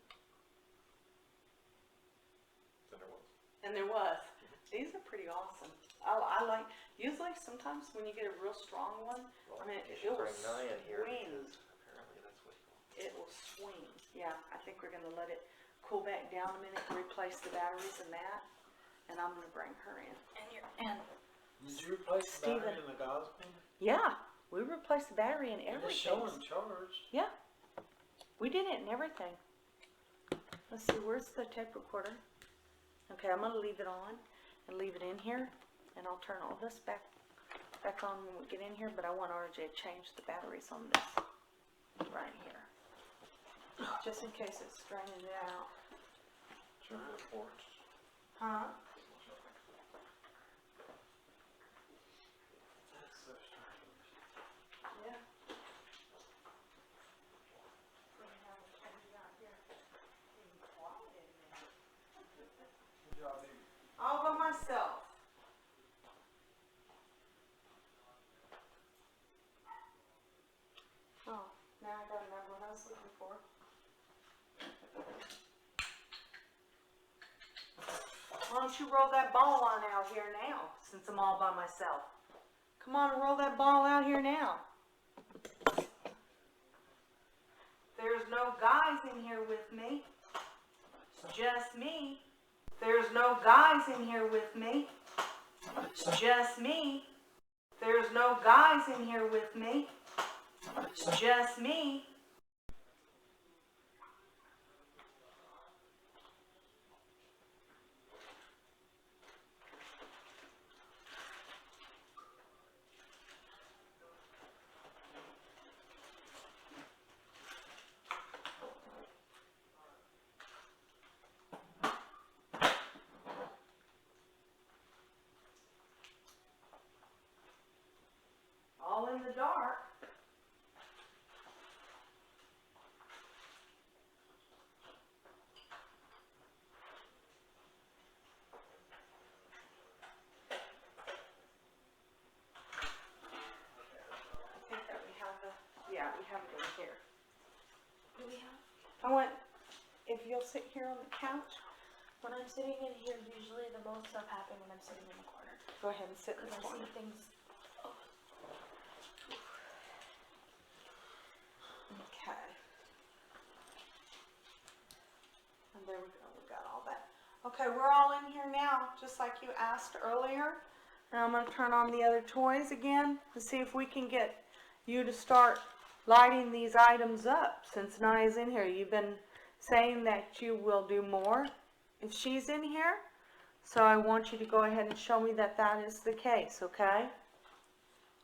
And there was. And there was. These are pretty awesome. I like, usually sometimes when you get a real strong one, Well, I mean, you it should will bring Nye in here swing. because apparently that's what he wants. It will swing. Yeah, I think we're gonna let it cool back down a minute, replace the batteries and that, and I'm gonna bring her in. And Did you replace the Steven. battery in the gauze pen? yeah, we replaced the battery and It's everything. showing charged. Yeah, we did it and everything. Let's see, where's the tape recorder? Okay, I'm gonna leave it on and leave it in here, and I'll turn all this back on when we get in here, but I want RJ to change the batteries on this right here. Just in case it's straining it out. Sure, reports. Huh? That's so strange. Yeah. All by myself. Oh, now I gotta remember what I was looking for. Why don't you roll that ball on out here now, since I'm all by myself? Come on and roll that ball out here now. There's no guys in here with me. It's just me. There's no guys in here with me. It's just me. There's no guys in here with me. It's just me. All in the dark. I think that we have the, yeah, we have it over here. I want, if you'll sit here on the couch, When I'm sitting in here, usually the most stuff happens when I'm sitting in the corner. go ahead and sit in Because the I corner. see things. Okay. And there we go, we got all that. Okay, we're all in here now, just like you asked earlier. Now I'm gonna turn on the other toys again to see if we can get you to start lighting these items up since Naya's in here. You've been saying that you will do more if she's in here. So I want you to go ahead and show me that that is the case, okay?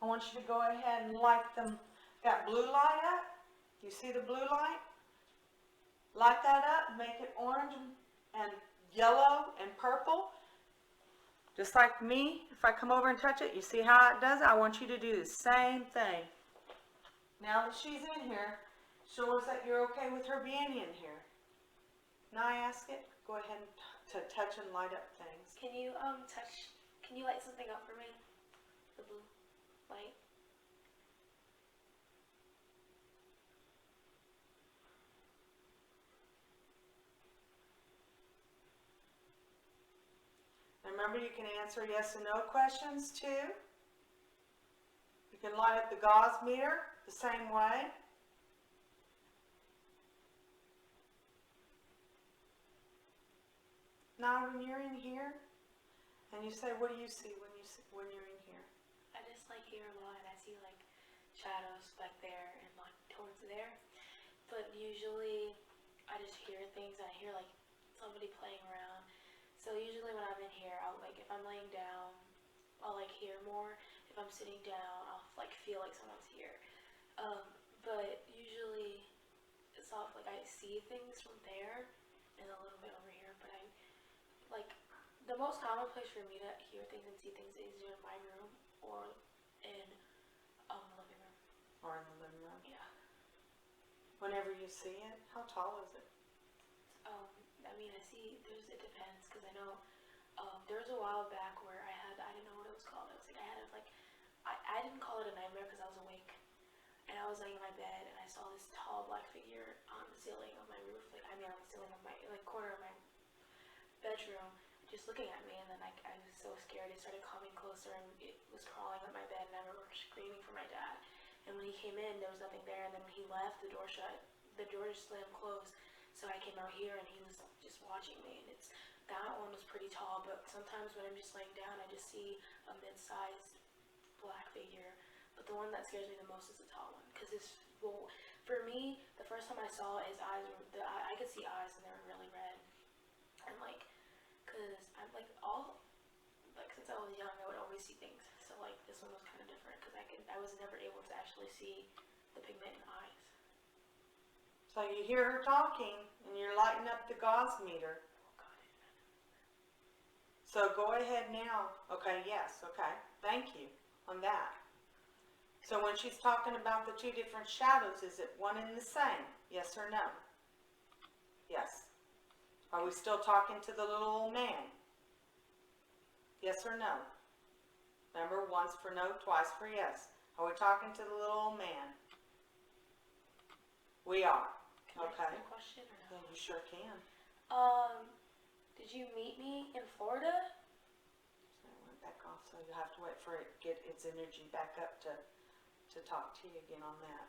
I want you to go ahead and light them, that blue light up. You see the blue light? Light that up, make it orange and yellow and purple. Just like me, if I come over and touch it, you see how it does it? I want you to do the same thing. Now that she's in here, show us that you're okay with her being in here. Now I ask it, go ahead and to touch and light up things. Can you can you light something up for me? The blue light. And remember, you can answer yes and no questions too. You can light up the gauze meter the same way. Now when you're in here, and you say, what do you see when you're in here? I just like hear a lot, and I see like shadows back there and like towards there. But usually, I just hear things. And I hear like somebody playing around. So usually when I'm in here, I'll like if I'm laying down, I'll like hear more. If I'm sitting down, I'll like feel like someone's here. But usually, it's off like I see things from there and a little bit over here. But I like the most common place for me to hear things and see things is either in my room or in the living room. Or in the living room? Yeah. Whenever you see it, how tall is it? I mean, I see. It depends because I know there was a while back where I didn't know what it was called. It was like I had I didn't call it a nightmare because I was awake. And I was laying in my bed and I saw this tall black figure on the ceiling of my roof, on the ceiling of my, corner of my bedroom, just looking at me. And then I was so scared, it started coming closer and it was crawling up my bed, and I remember screaming for my dad. And when he came in, there was nothing there, and then when he left, the door just slammed closed. So I came out here and he was just watching me, and that one was pretty tall, but sometimes when I'm just laying down, I just see a mid-sized black figure. But the one that scares me the most is the tall one, because for me, the first time I saw his eyes, I could see eyes and they were really red, and because I'm since I was young, I would always see things, so this one was kind of different, because I was never able to actually see the pigment in the eyes. So you hear her talking and you're lighting up the gauze meter. Oh God. So go ahead now. Okay, yes, okay. Thank you on that. So when she's talking about the two different shadows, is it one and the same? Yes or no? Yes. Are we still talking to the little old man? Yes or no? Remember, once for no, twice for yes. Are we talking to the little old man? We are. Can Okay. I ask you a question or no? Yeah, you sure can. Did you meet me in Florida? So I went back off, so you have to wait for it to get its energy back up to talk to you again on that.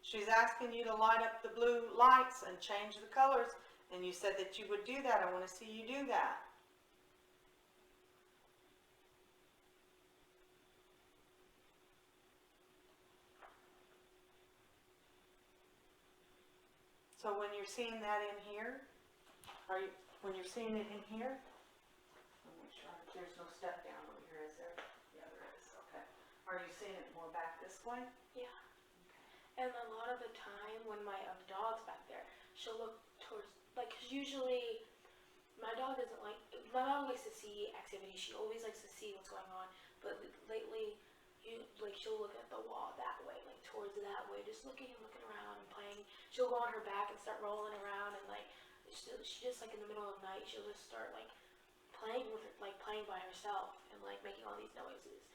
She's asking you to light up the blue lights and change the colors, and you said that you would do that. I want to see you do that. So when you're seeing that in here, when you're seeing it in here, let me make sure there's no step down over here, is there? Yeah, there is, okay. Are you seeing it more back this way? Yeah. And a lot of the time when my dog's back there, she'll look towards, cause usually my dog likes to see activity. She always likes to see what's going on. But lately, she'll look at the wall that way, towards that way, just looking around and playing. She'll go on her back and start rolling around, and she just in the middle of the night, she'll just start playing by herself and making all these noises.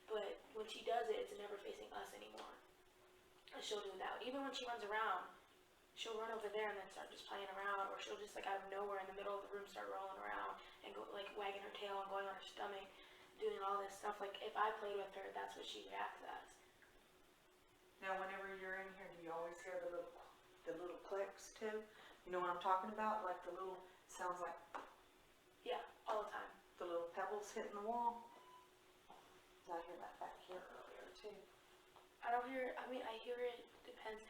but when she does it, it's never facing us anymore. And she'll do that. Even when she runs around, she'll run over there and then start just playing around, or she'll just like out of nowhere in the middle of the room start rolling around and go like wagging her tail and going on her stomach, doing all this stuff. Like if I played with her, that's what she reacts as. Now, whenever you're in here, do you always hear the little clicks too? You know what I'm talking about? Like the little, sounds like Yeah, all the time. the little pebbles hitting the wall? 'Cause I hear that back here earlier too. I don't hear. I mean, I hear it. Depends.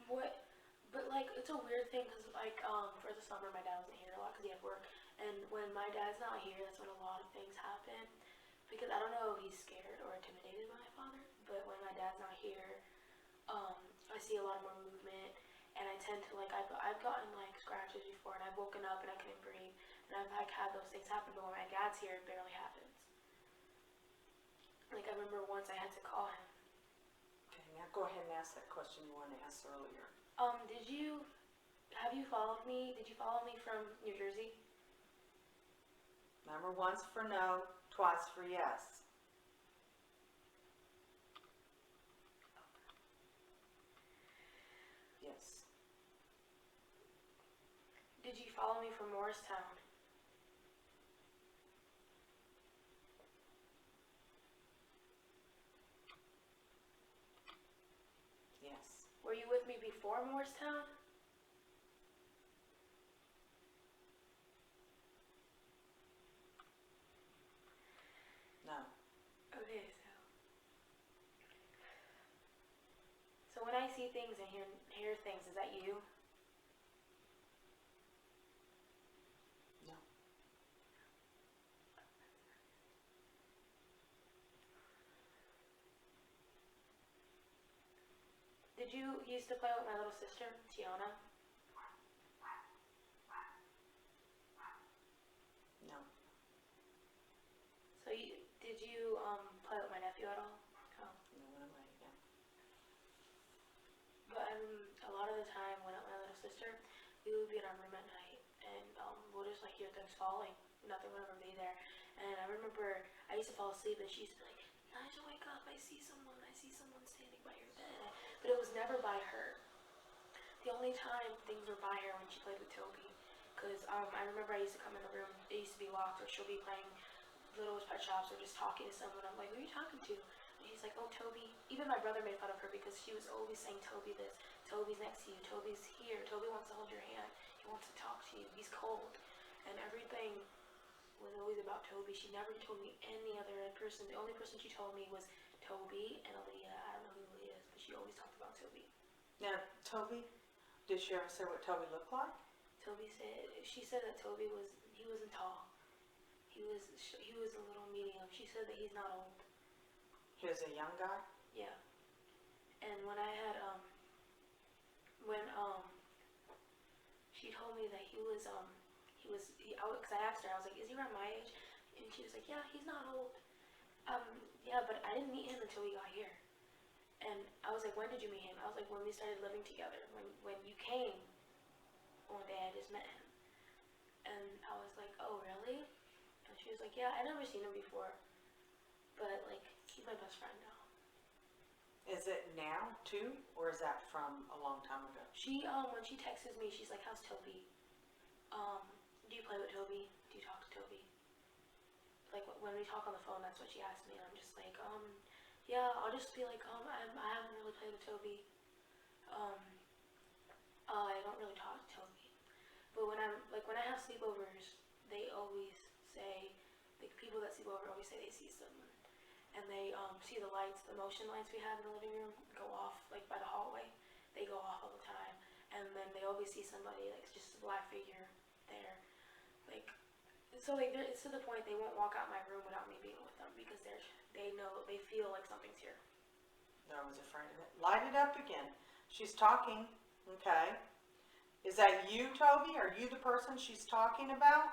What? But like, it's a weird thing because like for the summer, my dad wasn't here a lot because he had work, and when my dad's not here, that's when a lot of things happen. Because I don't know if he's scared or intimidated by my father, but when my dad's not here, I see a lot more movement, and I tend to like I've gotten like scratches before, and I've woken up and I couldn't breathe, and I've like had those things happen. But when my dad's here, it barely happens. Like I remember once I had to call him. Okay, now go ahead and ask that question you wanted to ask earlier. Have you followed me? Did you follow me from New Jersey? Remember, once for no, twice for yes. Yes. Did you follow me from Morristown? Yes. Were you with me before Morristown? No. Okay, so when I see things and hear things, is that you? No. Did you used to play with my little sister, Tiana? No. So did you play with my nephew at all? Oh. No, what am I now? But a lot of the time when I'm my little sister, we would be in our room at night, and we'll just like hear things falling. Nothing would ever be there. And I remember I used to fall asleep, and she used to be like, "Nigel, wake up! I see someone standing by your bed." But it was never by her. The only time things were by her when she played with Toby, because I remember I used to come in the room. It used to be locked, or she'll be playing Littlest Pet Shops or just talking to someone. I'm like, "Who are you talking to?" And he's like, "Oh, Toby." Even my brother made fun of her because she was always saying, "Toby this, Toby's next to you, Toby's here, Toby wants to hold your hand, he wants to talk to you, he's cold." And everything was always about Toby. She never told me any other person. The only person she told me was Toby and Aaliyah. I don't know who Aaliyah is, but she always talked about Toby. Now, Toby, did she ever say what Toby looked like? She said that Toby he wasn't tall. He was a little medium. She said that he's not old. He was a young guy? Yeah. And when I had she told me that because I asked her, I was like, "Is he around my age?" And she was like, "Yeah, he's not old." Yeah, but I didn't meet him until we got here. And I was like, "When did you meet him?" I was like, "When we started living together. When you came one day, I just met him." And I was like, "Oh, really?" And she was like, "Yeah, I never seen him before, but like he's my best friend now." Is it now, too? Or is that from a long time ago? She when she texts me, she's like, "How's Toby? Do you play with Toby? Do you talk to Toby?" Like when we talk on the phone, that's what she asks me, and I'm just like, yeah, I'll just be like, I haven't really played with Toby. I don't really talk to Toby. But when I have sleepovers, they always say, the people that sleep over always say they see someone. And they see the lights, the motion lights we have in the living room go off, like by the hallway. They go off all the time. And then they always see somebody, like just a black figure there. Like, so like it's to the point they won't walk out my room without me being with them because they feel like something's here. They're always afraid of it. Light it up again. She's talking, okay? Is that you, Toby? Are you the person she's talking about?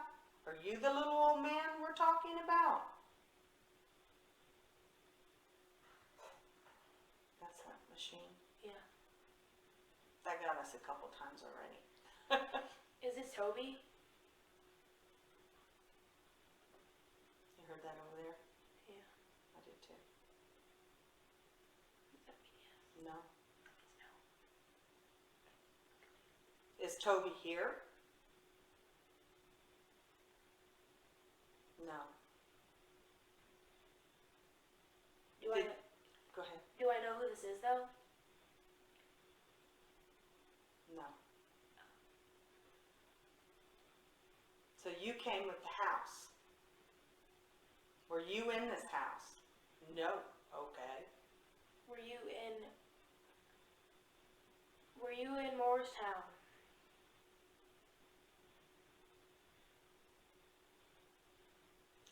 Are you the little old man we're talking about? That's that machine. Yeah. That got us a couple times already. Is this Toby? You heard that over there? Yeah. I did too. No. Is Toby here? No. Do Did- Go ahead. I know who this is though? No. So you came with the house. Were you in this house? No. Okay. Were you in Morristown?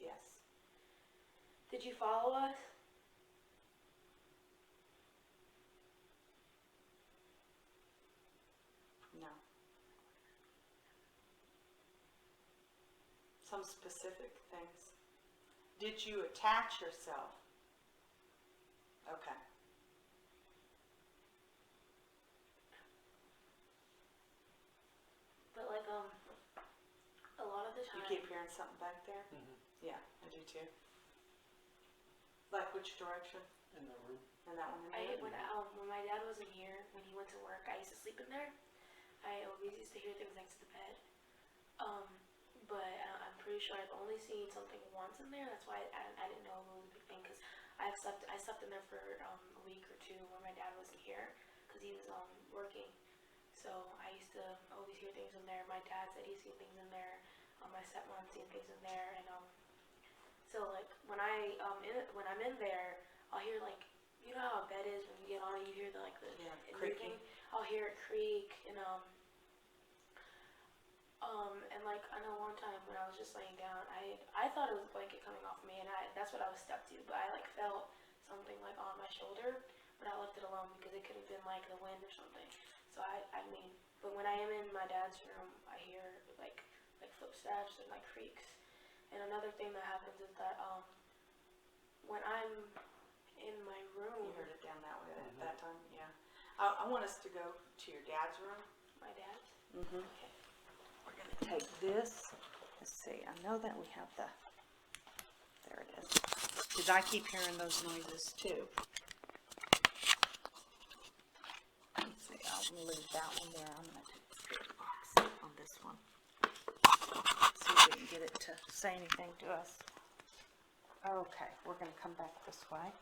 Yes. Did you follow us? No. Some specific things. Did you attach yourself? Okay. But like a lot of the You time. keep hearing something back there? Mhm. Yeah, I do too. Like which direction? In the room. And that one in there? When my dad wasn't here, when he went to work, I used to sleep in there. I always used to hear things next to the bed. But I'm pretty sure I've only seen something once in there. That's why I didn't know it was a big thing, because I slept in there for a week or two when my dad wasn't here, because he was working. So I used to always hear things in there. My dad said he's seen things in there. My stepmom's seen things in there, and so like when I'm in there, I'll hear like, you know how a bed is when you get on it, you hear the creaking. I'll hear it creak, and like I know one time when I was just laying down, I thought it was a blanket coming off me, and that's what I was stuck to, but I like felt something like on my shoulder, but I left it alone because it could have been like the wind or something. So but when I am in my dad's room, I hear like footsteps and like creaks. And another thing that happens is that when I'm in my room, You heard it down that way at that time? Yeah. I want us to go to your dad's room. my dad's. Mm-hmm. Okay. We're going to take this. Let's see. I know that we have there it is. Because I keep hearing those noises too. Let's see. I'll leave that one there. I'm going to take the spirit box on this one. See if we can get it to say anything to us. Okay. We're going to come back this way.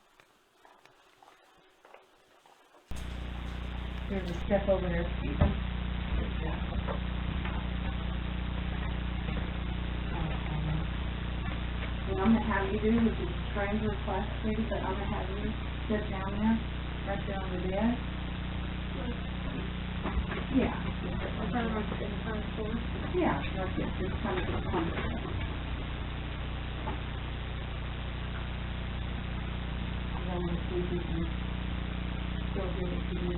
There's a step over there, Stephen. What I'm gonna have you do is just stranger classified, but I'm gonna have you sit down there, right there on the bed. Yeah. Yeah, like this, just kind of get comfortable. And I'm gonna see if you can still get it to you, the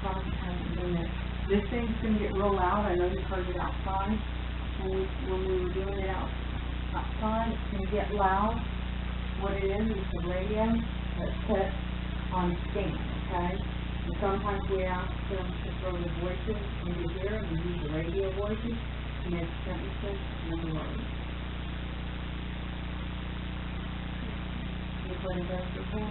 phone hasn't been there. This thing's gonna get real loud, I know you've heard it outside, when we were doing it outside, it's gonna get loud. What it is the radio that's put on scan, okay? And sometimes we ask them to throw the voices into here, and we use the radio voices to make sentences and words. You put it there before?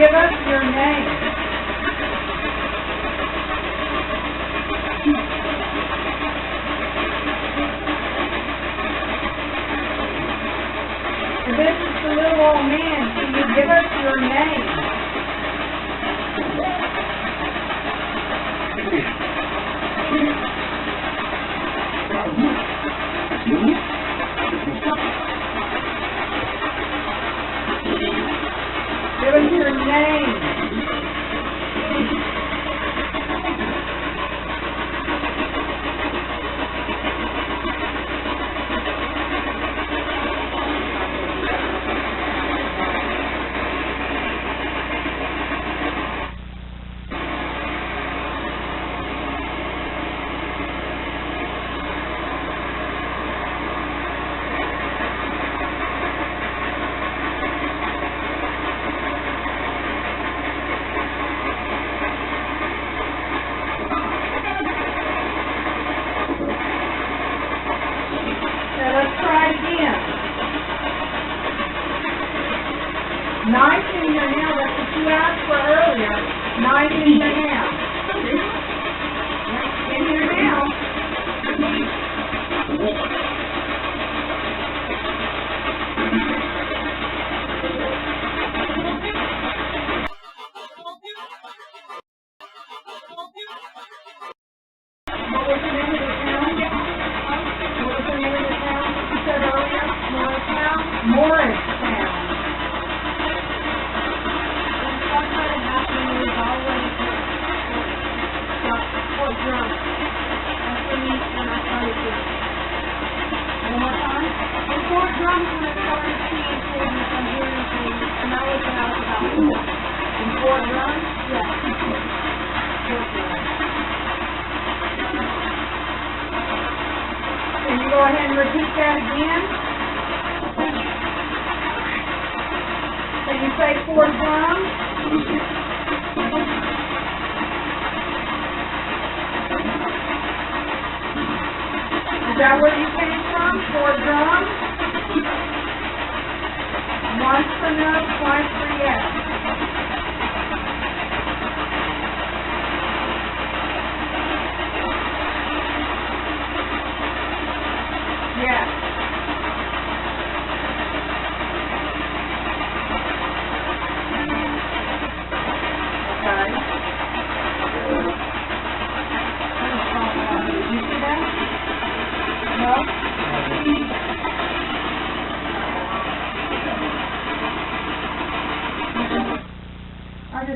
Give us your name. And this is the little old man. Can you give us your name? Give us your name.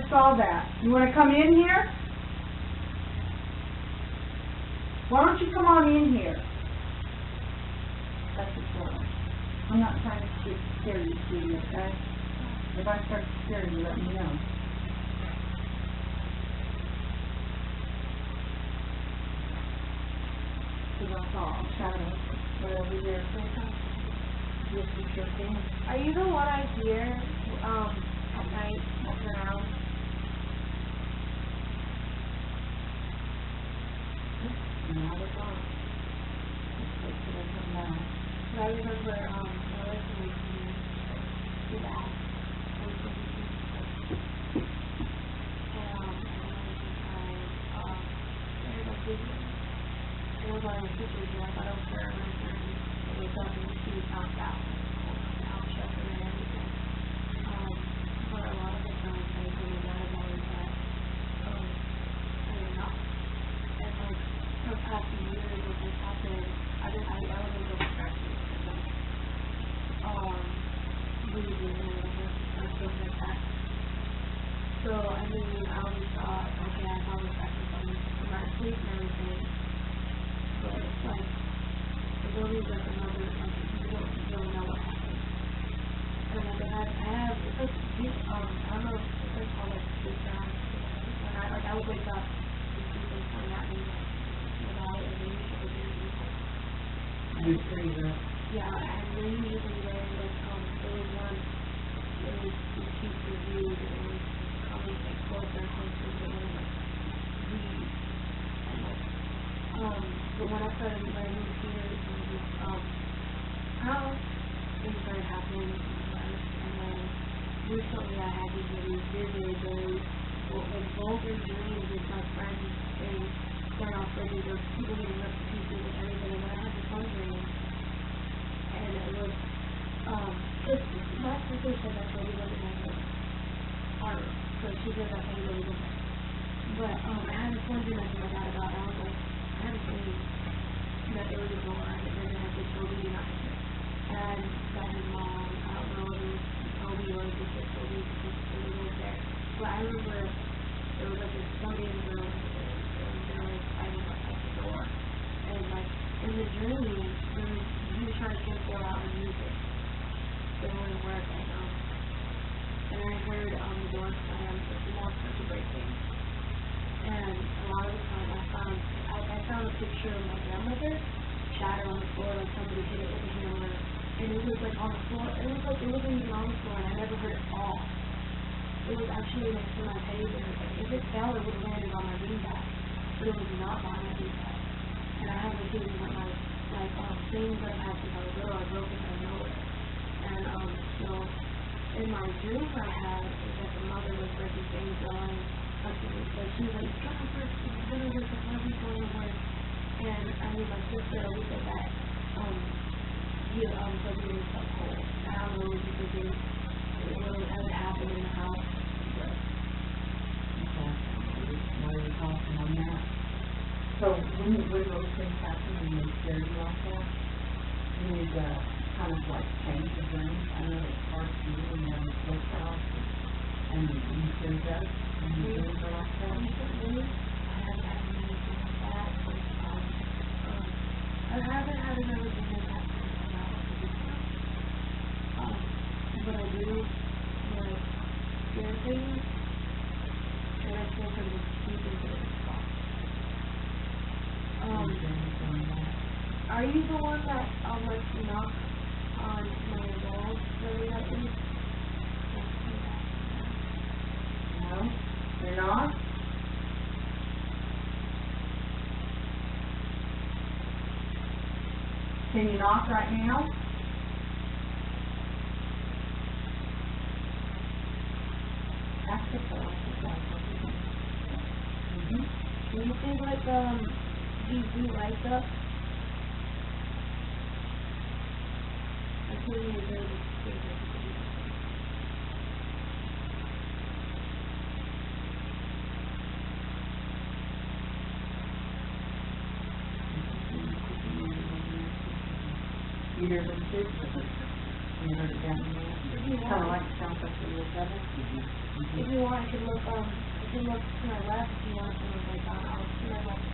just saw that. You wanna come in here? Why don't you come on in here? That's the point. I'm not trying to scare you, Stevie, okay? If I start scaring you, let me know. Cause I saw a shadow right over here. Yes, you sure can. Are you the one I hear, at night, walking around? Not at all. Just wait till they come down. But I remember, my listening to me, do that. And, and I was like, video. And it was on my pictures, and I thought I was there, and I wake up and see it knocked out. Out shelter and everything. But a lot of the times I think that about is that, I don't know. And like, for the past few years when this happened, I was a little stressed because losing and things like that. So, I mean, I always thought, okay, I probably affected from my sleep and everything. But it's like, there's always like another, like, you don't know what happened. And like I have, it's like, I don't know, it's like called like sleep paralysis. When I would wake up and see things coming at me, like, without a reason, it was very evil. You pretty good. Yeah, and they're usually very, like, there was one, it was the chief reviews, and it was coming, like, closer and closer, and it was, like, weed, and, like, but when I started my new here, in this, house, things started happening, and then, recently I had these really vivid, like, vulgar dreams with my friends, and going off like these people getting ripped to pieces and everything, and then I had this one dream, and it was, my sister said that Toby wasn't my favorite, or, so she said that thing really different, but, I had this one dream I told my dad about, and I was like, I had a dream that there was a door, and then I said, Toby, do not enter, and that his mom, I don't know if it was Toby or if it was Toby, because it was there, but I remember, there was like this somebody in the room, fighting outside the door, and like in the dream, he was trying to cancel out the music. It wouldn't work, and I heard the door slam, but the mom started to break things. And a lot of the time I found a picture of my grandmother shattered on the floor, like somebody hit it with a hammer, and it was like on the floor. It wasn't even on the floor, and I never heard it fall. It was actually next to my teddy bear. Like, if it fell, it would have landed on my beanbag. But it was not on my beanbag. And I have a feeling that things that I've had since I was little are broken out of nowhere. And, so, in my dream I had is that the mother was breaking things down. Like, she was like, it's gonna work, it's gonna work, it's never going to work. And, I mean, my sister always said that, something was so cold. I don't know if you think it really ever happened in the house, but. Okay. Why are you talking on that? So when those things happen and they scare you like that, you need to kind of like change the dream. I know it's hard to do when you're in a place house and you hear that and you dreams are like that. Recently, I haven't had anything like that, but, I haven't had another dream like that since I'm out of the house. But I do, like, scare things, and I feel kind of deep into the spot. Are you the one that, like, knock on my walls really lightly? No, you're not? Can you knock right now? Ask the phone. Do you think, like, these blue lights up? I feel really good. You hear them too? You heard it down there? you Kinda want, like sounds like a little better. if you want, you can look, you can look to my left if you want to look like that. I'll to my left.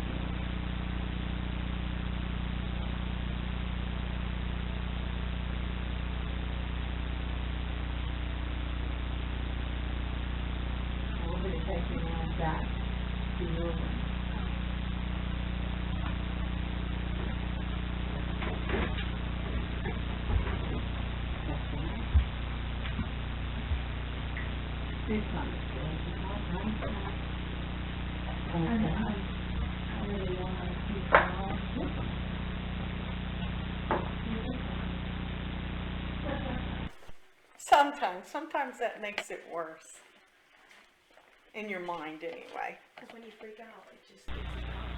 We're gonna take you now back to your room. That's right. This one is good. Okay. I really want to keep it on. Sometimes that makes it worse. In your mind, anyway. Because when you freak out, it just gets you down.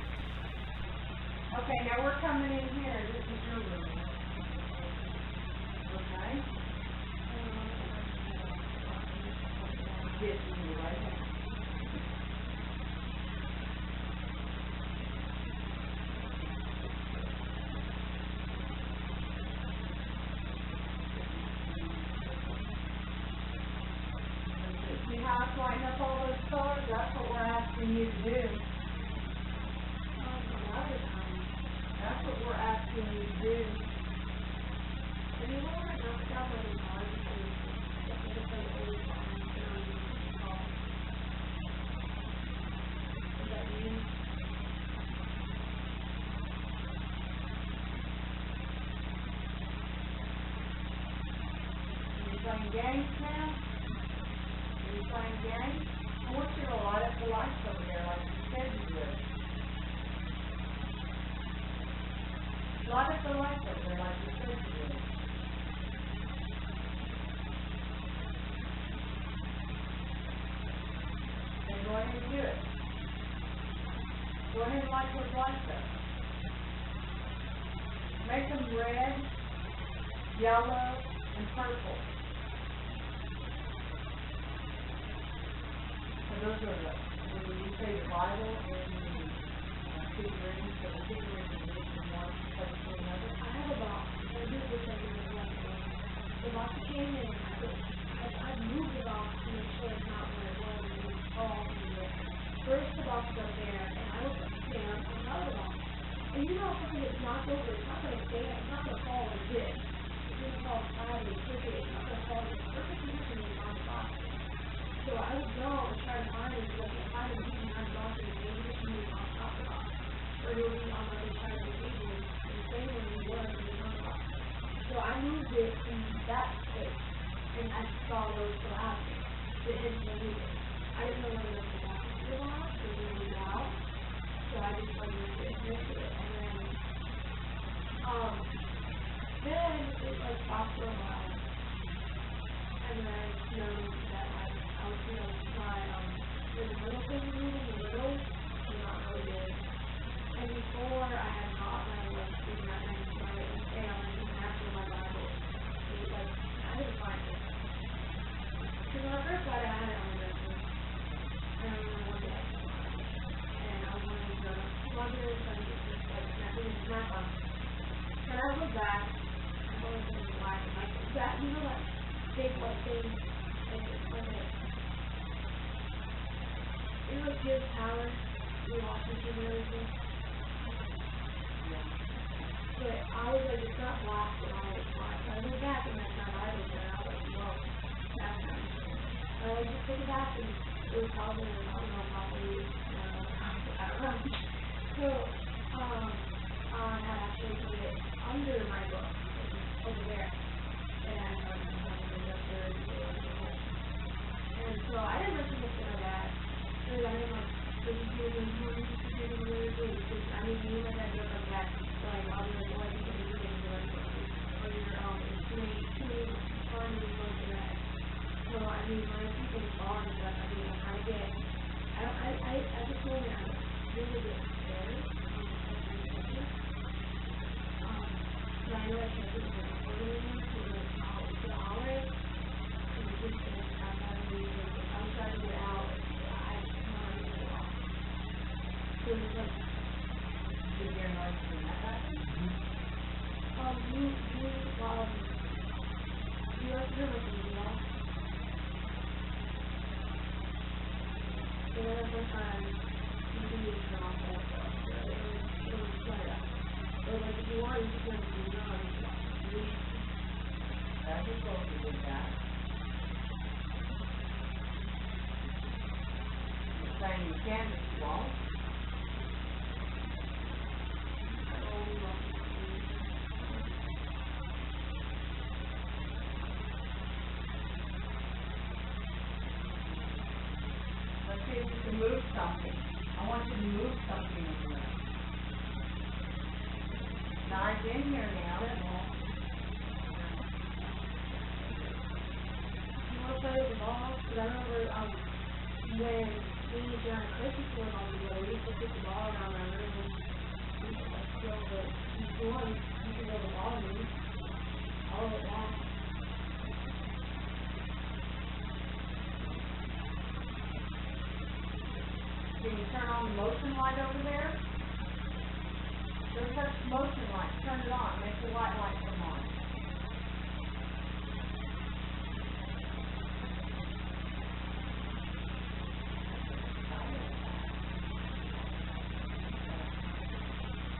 Okay, now we're coming in here. This is your room. Okay? Yes, you're right. See how it's lighting up all those colors? That's what we're asking you to do. That's what we're asking you to do. And you know what I knocked down really hard because it's like always on is that you? Are you playing games now? Are you playing games? I want you to light up the lights over there like you said you would. Light up the lights over there like you said you would. And go ahead and do it. Go ahead and light those lights up. Make them red, yellow, and purple. So those are when you say the Bible and the figurines, so the figurines are moved from one place to another. I have a box. And this is something that's like the box came in. I've moved the box to make sure it's not where it was and it was all in there. First the box is up there and I will put stand on another box. And you know if something is knocked over, it's not going to stand, it's not going to fall like this. It's going to fall flat and crooked, it's not going to fall in the perfect position in the box. So I would go and try to find it because I can't find it using my box and maybe it's moving on top of the box. Or it'll be on the other side of the table and the same way it was in the front box. So I moved it in that space and I saw where it was still out there. It had to move it. I didn't know whether it was the box or the box or where it was out. So I just like moved it next to it and then it like stopped for a while. And then noticed that like I was feeling my the little thing moving a little, but not really big. And before I had caught my like sticking out and I didn't stay on it even after my Bible. It was like I didn't find it. Because when I first got it I had it on the record. And I remember one day I came on it. And I was wanting to plug it so I could just like snap it into my phone. And I looked back, I've always been black and like that, you know that big white thing, like it's like a, it was gives power, we watch this and everything. But I was like, it's not black and all, it's white. So I went back and then my Bible there, I was like, whoa, that's not interesting. And I just took it back and it was probably, I don't know, probably, I don't know. So, I had actually put it under my book, over there. And I had something up there and so on. And so I didn't mention this to my dad. Because I didn't like, this is really good. Because I mean, me and my dad joke like that. Like, I'll be like, well, I think you're doing it like, or you're, it's too many fun and fun for that. So, I mean, when I see things fall and stuff, I mean, I kind of get, I just know that I'm really get scared. But I know I can't do it recording, so it's alright. And it's just gonna have that music. If I'm trying to get out, I just know I'm gonna get off. So it's like, Did you hear noise from that? You like to hear my things, you know? So then at one time, you can use turn off all stuff. It'll play up. But like if you want, you can turn it to none. That's just supposed to do that. You're saying you can, but you won't? Let's see if you can move something. I want you to move something in the room. Now I've been here now. You want to play with the ball? Because I remember when me and John and Chris used to live on together, we used to kick the ball around my room. We used to like throw the, if you want, you can throw the ball at me. All of it long. Can you turn on the motion light over there? Don't touch the motion light. Turn it on. Make the white light come on.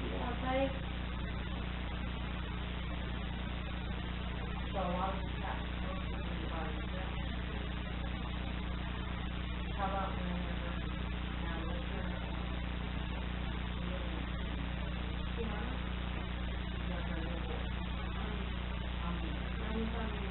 You want to play? So a lot of the cats don't see anybody. How about when you're now let's turn it on. You want to? You're going to go. Let me tell you.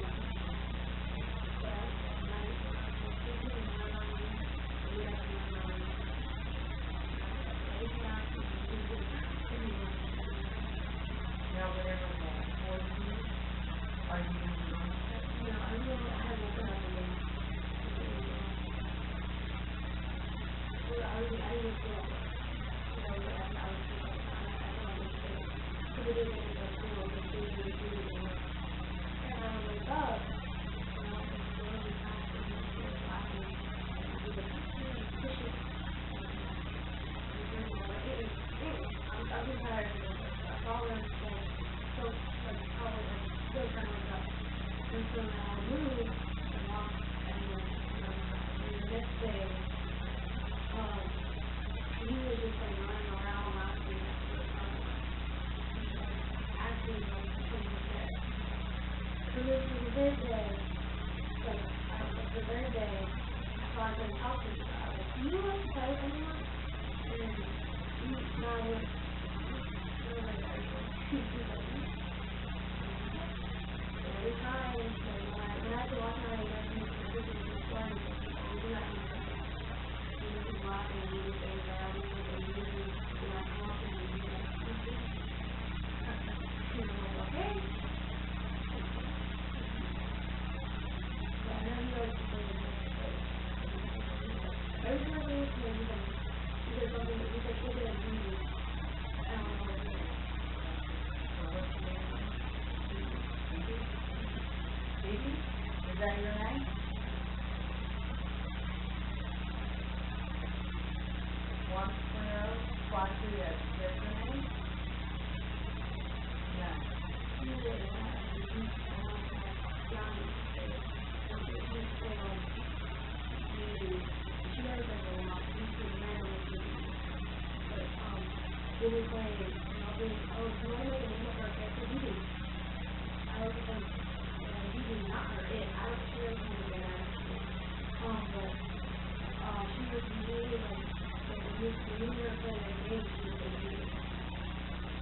Now whatever the poison is, are you going to run it? No, I have nothing on the game. Well, I didn't feel it. You know, but I was thinking, I don't understand. Because it didn't end up feeling the food and the food and and I was like, oh, you know, and so every time it was laughing, and we would push it. I've been tired of it. That's all I understand. So, like, probably, like, still kind of like that. And so now I move and walk, and then, the next day, he was just like running around laughing at the actually like from the bed. So this was the third day, like the third day, so I couldn't talk to him. I was like, do you want to play with anyone? And then no, I went, I was like, every time, when I have to walk around and I think this is just fun, we're not going to laughing and doing things around me and using my mouth and using my teeth. And I'm like, okay. But I know you guys can play with this, but every time I play with him, he said something that he said, look at it, easy. I don't know what it is. What's your name? Phoebe? Is that your name? One square, five three X. Is that your name? No. He was Johnny. She knows like a lot. He's been married with me. But, we'll be playing, and I'll be, oh, do you want to make a name of our character? We do. I was like, he did not her it. I don't care if I'm going to get out of it. But, she was really like, when we were playing a game, she was like, you.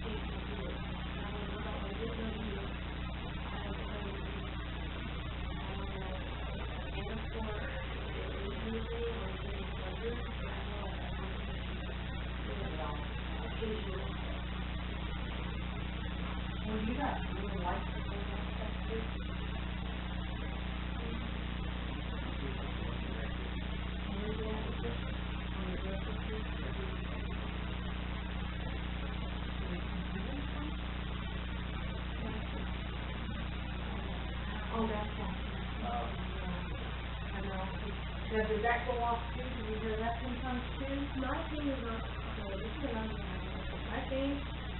She was like, you. And I'm like, no, I didn't know you. I was playing with you. And I'm like, for anything or getting pleasure, I know like I want to visual. Well, you got real life people and stuff too. Oh, that's awesome. I know. Now, does that go off too? Do you hear that sometimes too? My thing is not, okay, this is another thing. My thing,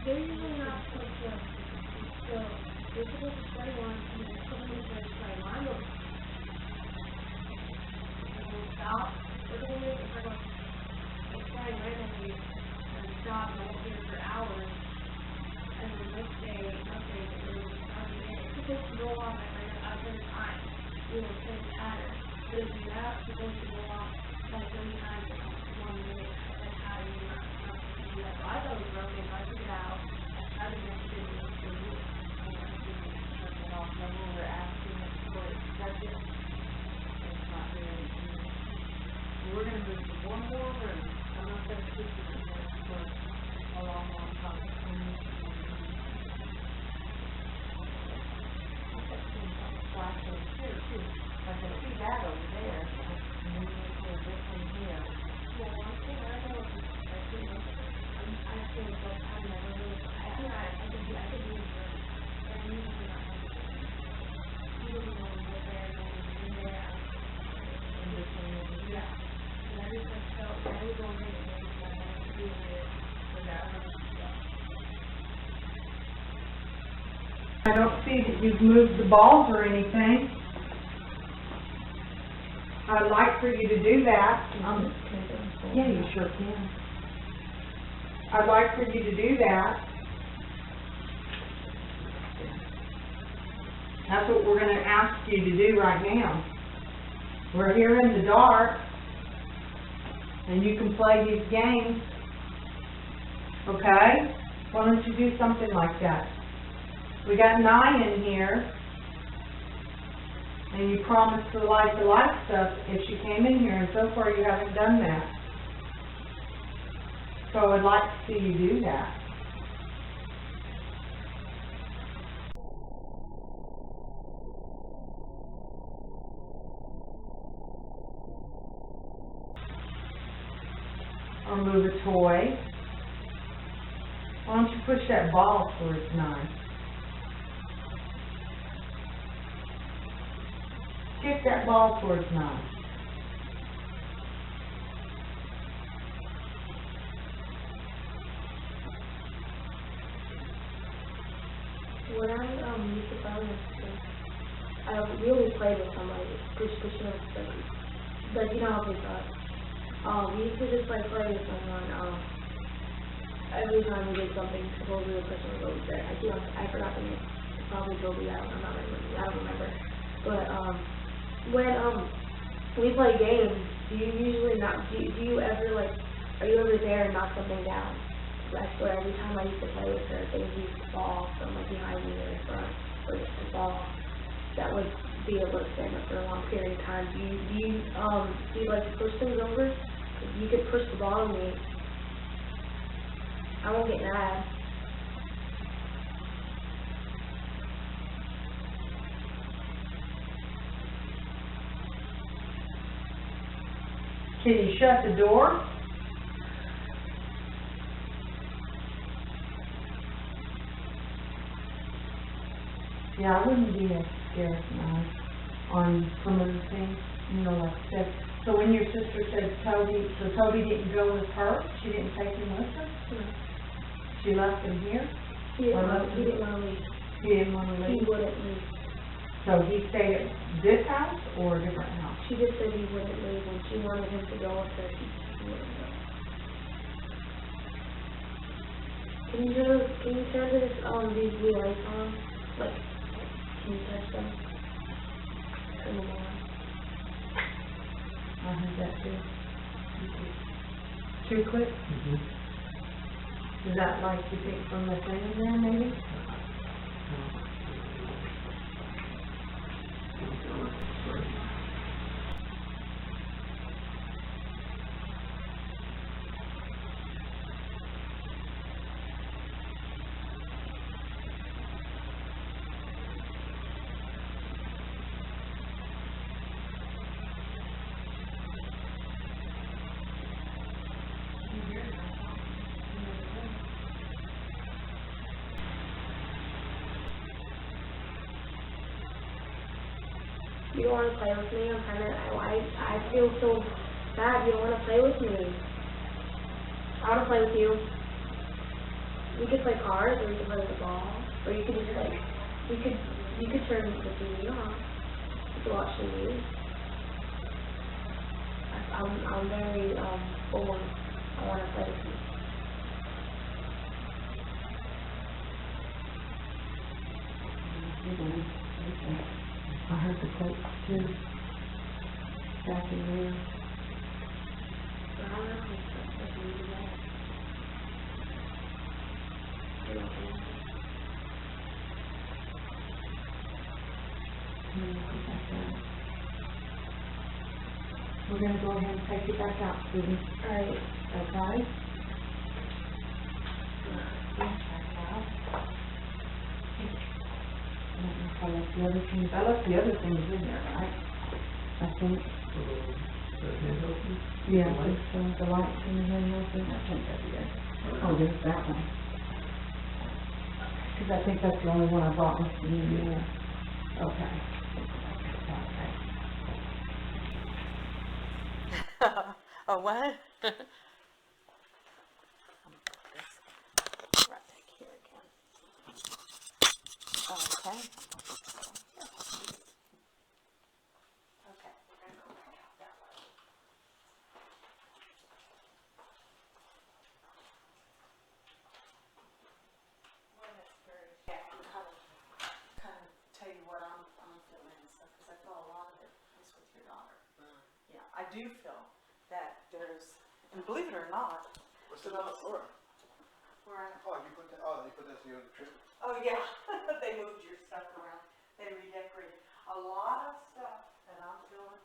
they're usually not supposed to You're supposed to spray one, and then a couple minutes later spray. Mine goes, and we'll stop, for a couple minutes, and we're spraying randomly, and we stop, and I won't do it for hours. And the next day, nothing, and then we start again. It's supposed to go off at a certain time, you know, same pattern. But if you're not supposed to go off at a certain time, for 1 minute, that's how you're not supposed to do that. So I thought it was broken, so I took it out, I tried to make it into the roof. Then we were asking it for it second. It's not very, we're gonna move to one more room. I'm not gonna keep it in there for a long, long time. I kept seeing something flashing here too. Like I see that over there. And then there's this one here. Well, one thing I know is, I feel like I've never really, I could do it, and I'm usually not going to do it. Usually when we get there, when we're in there, In between. yeah. And I just like felt, I was going in and I was like, I have to do it for that other stuff. I don't see that you've moved the balls or anything. I'd like for you to do that. Yeah, you sure can. I'd like for you to do that. That's what we're gonna ask you to do right now. We're here in the dark, and you can play these games. Okay? Why don't you do something like that? We got 9 in here, and you promised to light the light stuff if she came in here, and so far you haven't done that. So I would like to see you do that. Or move a toy. Why don't you push that ball towards 9? Kick that ball towards 9. When I used to play with kids, I really played with somebody, pushing us, like, you know how kids are. We used to just like play with someone, every time we did something, supposedly the person was always there. I forgot the name. It's probably Toby, I don't remember. But, when, we play games, do you usually not, do you ever, like, are you ever there and knock something down? I swear, every time I used to play with her, things used to fall from, like, behind me or in front, or just to fall. That would be able to stand up for a long period of time. Do you like to push things over? You could push the ball on me. I won't get mad. Can you shut the door? Yeah, I wouldn't be as scared now on some of the things, you know, like I said. So when your sister said Toby, so Toby didn't go with her? She didn't take him with her? No. She left him here? He didn't want to leave. He didn't want to He leave? wouldn't leave. So he stayed at this house or a different house? She just said he wouldn't leave. When she wanted him to go with her, he wouldn't go. Can you turn this, these blue lights on? Like, can you touch them? Turn them on. I heard that too. Too quick? Is that like you think from the thing in there maybe? You don't want to play with me? I feel so bad. You don't want to play with me. I want to play with you. We could play cards, or we could play with the ball, or you could just like You could turn the TV on. You could watch the news. I'm very, bored. I want to play with you. I heard the clip too. Back in there. But I don't know if you need to know. You know what I mean? We're gonna go ahead and take you back out, Susan. Alright. Okay? Back out. I don't know if I left the other things. I left the other things in there, right? I think. The hand open? Yeah, I think so. The lights in the hand open. I think that's it. Oh, there's that one. Because I think that's the only one I brought with me. Yeah. Okay. Okay. Oh, what? I'm gonna put this right back here again. Okay. Okay, we're gonna go back out that way. Yeah, kind of tell you what I'm feeling and stuff, because I feel a lot of it is with your daughter. Yeah, I do feel that there's, and believe it or not, What's it on the floor? where, Oh, you put that in the trip? oh yeah, they moved your stuff around, they redecorated. A lot of stuff that I'm feeling,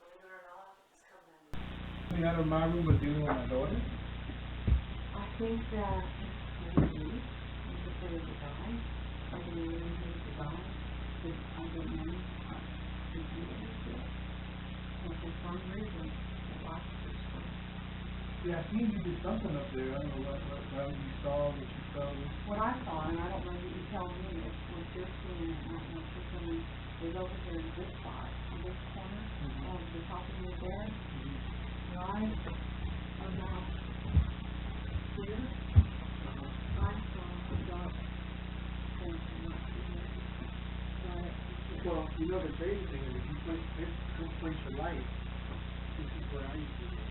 believe it or not, is coming in. Coming out of my room was dealing with my daughter. I think that maybe we could put it to die. I believe in it to die. Because I don't know how to do it. And for some reason, it lost this one. Yeah, I seen you did something up there. I don't know what you saw, what you felt. What I saw, and I don't know that you tell me if what you're seeing, and I don't know if you're seeing, is over here in this spot, in this corner, on the top of your bed, right about here. I saw a dark thing from up here. Right here. Well, you know the crazy thing is if you place your light, this is where I used to live.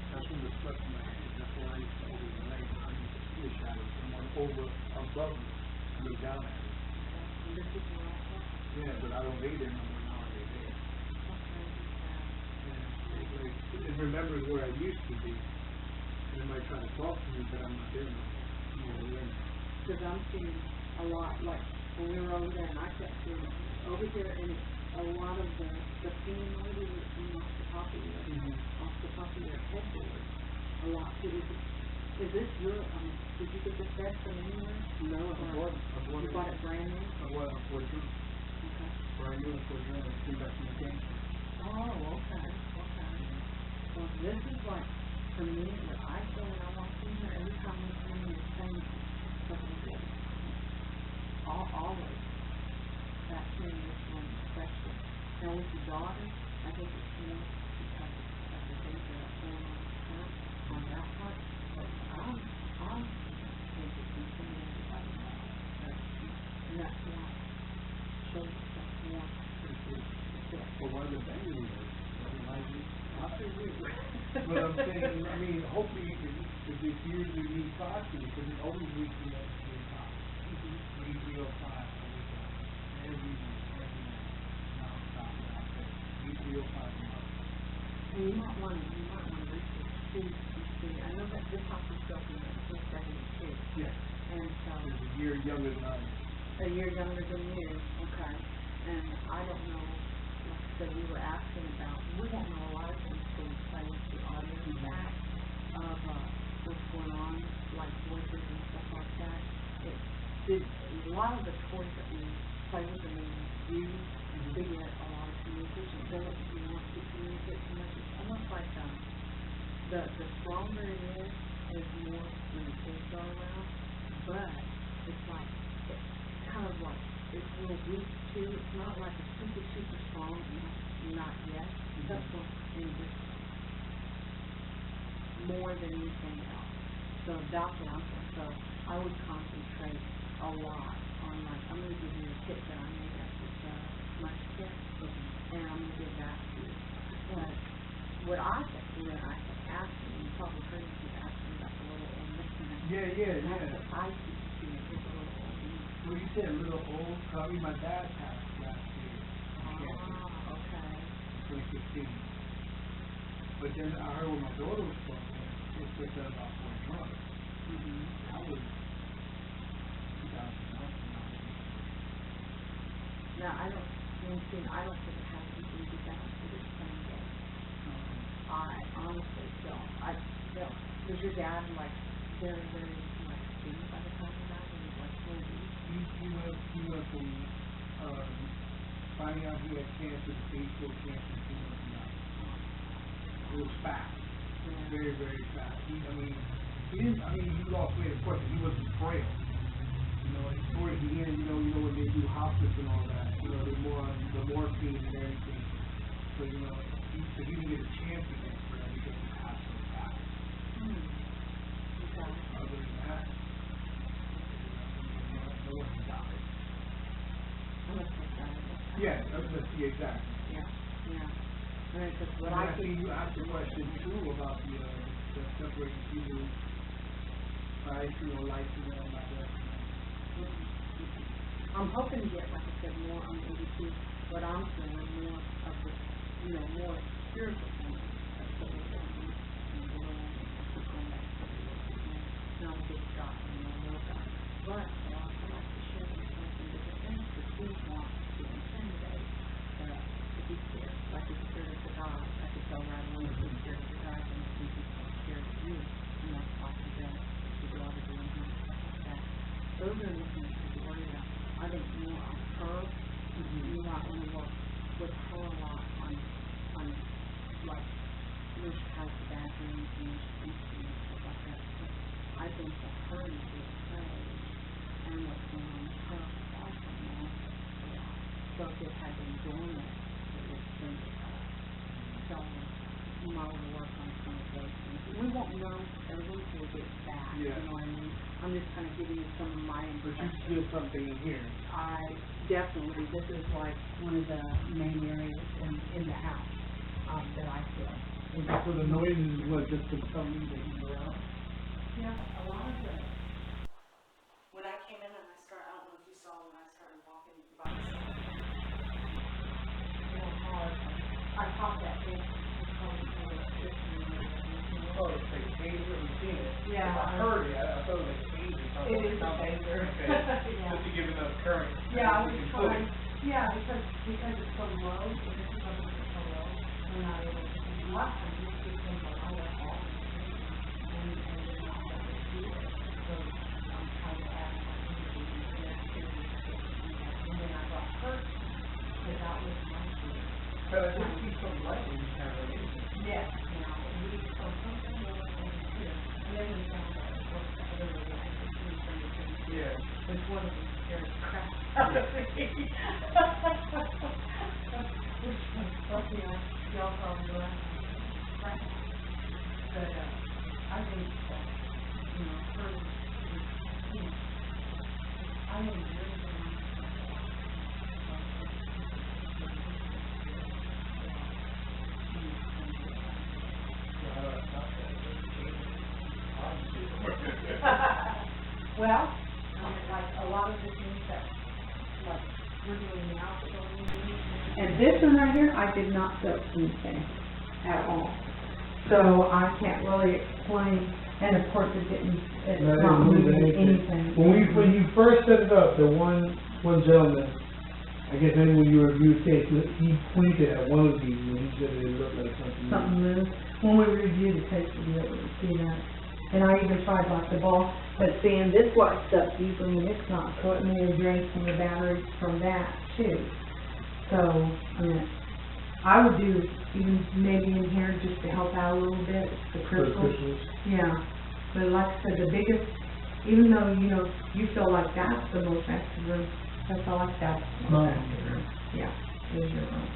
That's when the stuff in my head, that's where I used to always lay. I used to see a shadow, someone above me, and look down at me. And this is where I saw. Yeah, but I don't lay there no more, now I lay there. Yeah, it remembers where I used to be. And it might try to talk to me, but I'm not there no more. Because I'm seeing a lot, like, when we were over there, and I kept seeing over here, and a lot of the theme maybe was coming off the top of your headboard. A lot. Is this your, did you get this bed from anywhere? No, I bought it. You bought it brand new? I bought it for a drink. Okay. Brand new for a drink. It came back from the game. Oh, okay. Well, this is like, for me, what I feel when I walk in here, every time we come in, the same fucking good. Always. That thing is one especially. Now with your daughter, I think it's more because of the things that are going on that part. But I'm thinking it's something everybody knows. And that's why show yourself more. But one of the things is, but I'm saying, I mean, hopefully you can, if it's usually me talking, because it always wakes me up at 3 o'clock. 3:05, I wake up every night, non-stop, without fail. 3:05 a month. And you might want to research too, you see, I know that this house was built in 1972. Yes. And so. It's a year younger than I am. A year younger than you, okay. And I don't know, like I said, we were asking about, we don't know a lot of things to play with the audio back of what's going on, like voices and stuff like that. A lot of the toys that we play with and we use, we get a lot of communication. So if you want to communicate too much, it's almost like the stronger it is more when the kids are around. But it's like, it's kind of like, it's a little weak too. It's not like a super strong, not yet. That's what English more than anything else. So that's what I'm saying. So I would concentrate a lot on I'm gonna give you a kit that I made up with, mush kit, and I'm gonna give that to you. But what I said, when I asked you, you probably heard me keep asking about the little old missionary. That's what I keep seeing, is a little old meat. Well, you said a little old, probably my dad passed last year. Ah, okay. 2015. But then I heard when my daughter was born, it was about 4 months. Mm-hmm. That was 2009. Now, I don't think it has anything to do with that, because it's same day. I honestly don't. Was your dad like very, very like skinny by the time he died? He was like 40. He went from finding out he had cancer to stage 4 cancer in 2 months and died. It was fast. Very, very fast. He lost weight, of course, but he wasn't frail. You know, and towards the end, you know when they do hospice and all that, you know, the morphine and everything. So, you know, he didn't get a chance to get frail because he passed so fast. Other than that, no one died. Yeah, exactly. Yeah. And it's just what I I see you asked the question too about the separating people, right? You know, life and all that. I'm hoping to get, like I said, more on ABC, but I'm feeling more of the, more spiritual things of the little and the little and going back to the little and not a big shot and no little guy. But I also like to share myself in different things because we want to intimidate to be scared. Like he's scared of the dog. I could tell right away if he's scared of the dog and if he's scared of you. And that's why he does. He's a lot of doing him stuff like that. Those are the things to worry about. I think more on her. You might want to work with her a lot on like when she has the bad dreams and when she thinks and stuff like that. But I think for her to be afraid and what's going on with her also more a lot. So if it had been dormant, it would think so you might want to work on some of those things. We won't know ever until we get back. Yeah. You know what I mean? I'm just kind of giving you some of my But you impressions. feel something in here. I definitely, this is like one of the main areas in the house that I feel. So the noises was just something that you around? Yeah, a lot of the, when I came in and I don't know if you saw when I started walking by myself. Real hard. I caught that thing. Oh, it's like a taser, we've seen it. Yeah. I heard it, I thought it was like a taser. It is a taser. Okay. Yeah. Just to give enough current. Yeah, I was We can trying, push. yeah, because it's so low, and this is something that's so low, we're not able to, a lot of times you see them below it all, and they're not able to do it. So I'm trying to add my energy and activity to get to do that. And then I brought her, because that was my fear. But I did see some light when you kind of Yes, now, we saw something over here, and then we found out, of course, the other way, I could see some of the things. Yeah. Which one of them scared the crap out of me. Which one, y'all probably laugh crap. But, I think that, her, I am really well, like a lot of the things that, like, we're doing now, and this one right here, I did not feel anything at all. So I can't really explain, and of course it's not moving anything. When you first set it up, the one gentleman, I guess maybe when you reviewed tapes, he pointed at one of these and he said it looked like something. Something moved. When we reviewed the tape, we were able to see that. And I even tried like the ball, but seeing this light stuff usually when it's not, so it may have drained some of the batteries from that too. So, I mean, I would do even maybe in here just to help out a little bit, the crystals. Yeah, but like I said, the biggest, even though, you feel like that's the most active room, I feel like that's the most active room. Yeah, it is your room.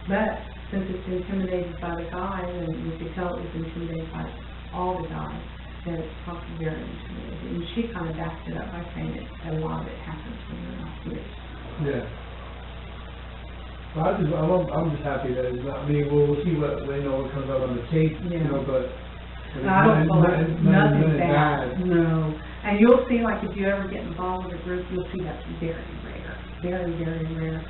But since it's intimidated by the guys, and you could tell it was intimidated by all the guys, that it's very intimidating. And she kind of backed it up by saying that a lot of it happens when you're not here. Yeah. Well, I'm just happy that it's not, I mean, we'll see what comes out on the tape, but. I don't feel like nothing bad. bad, no. And you'll see, like, if you ever get involved with a group, you'll see that's very rare, very, very rare.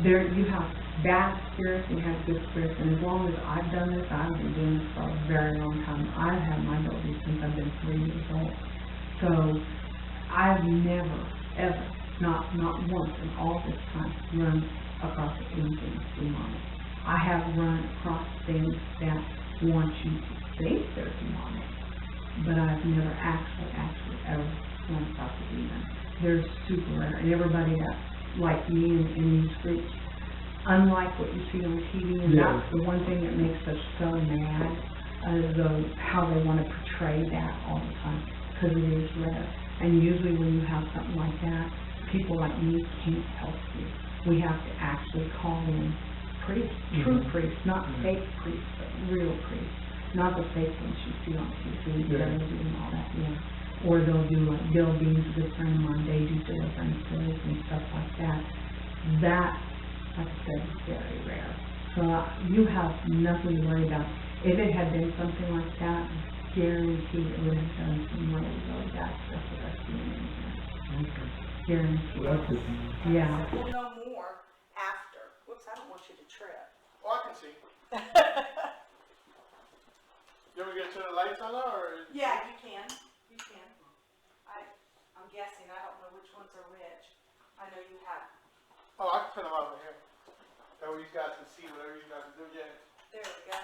There, you have bad spirits and you have good spirits, and as long as I've done this, I've been doing this for a very long time. I've had my doggies since I've been 3 years old. So, I've never, ever, not once in all this time, run across anything demonic. I have run across things that want you to think they're demonic, but I've never actually ever run across a demon. They're super rare, and everybody that, like me in these groups, unlike what you see on TV, and that's the one thing that makes us so mad, how they want to portray that all the time, because it is rare. And usually when you have something like that, people like me can't help you. We have to actually call in priests, true priests, not fake priests, but real priests. Not the fake ones you see on TV, and all that, Or they'll do, like, Bill Bean's a good friend of mine, they do deliverance pills and stuff like that. That, like I said, is very rare. So you have nothing to worry about. If it had been something like that, guaranteed it would have done some really, really bad stuff with us being in here. Okay. Guaranteed. Well, that's good to know. Yeah. We'll know more after. Whoops, I don't want you to trip. Oh, I can see. You want me to turn the lights on or? Yeah, you can. You can. I'm guessing. I don't know which ones are which. I know you have. Oh, I can turn them on over here. That way you guys can see whatever you guys do, yeah. There we go.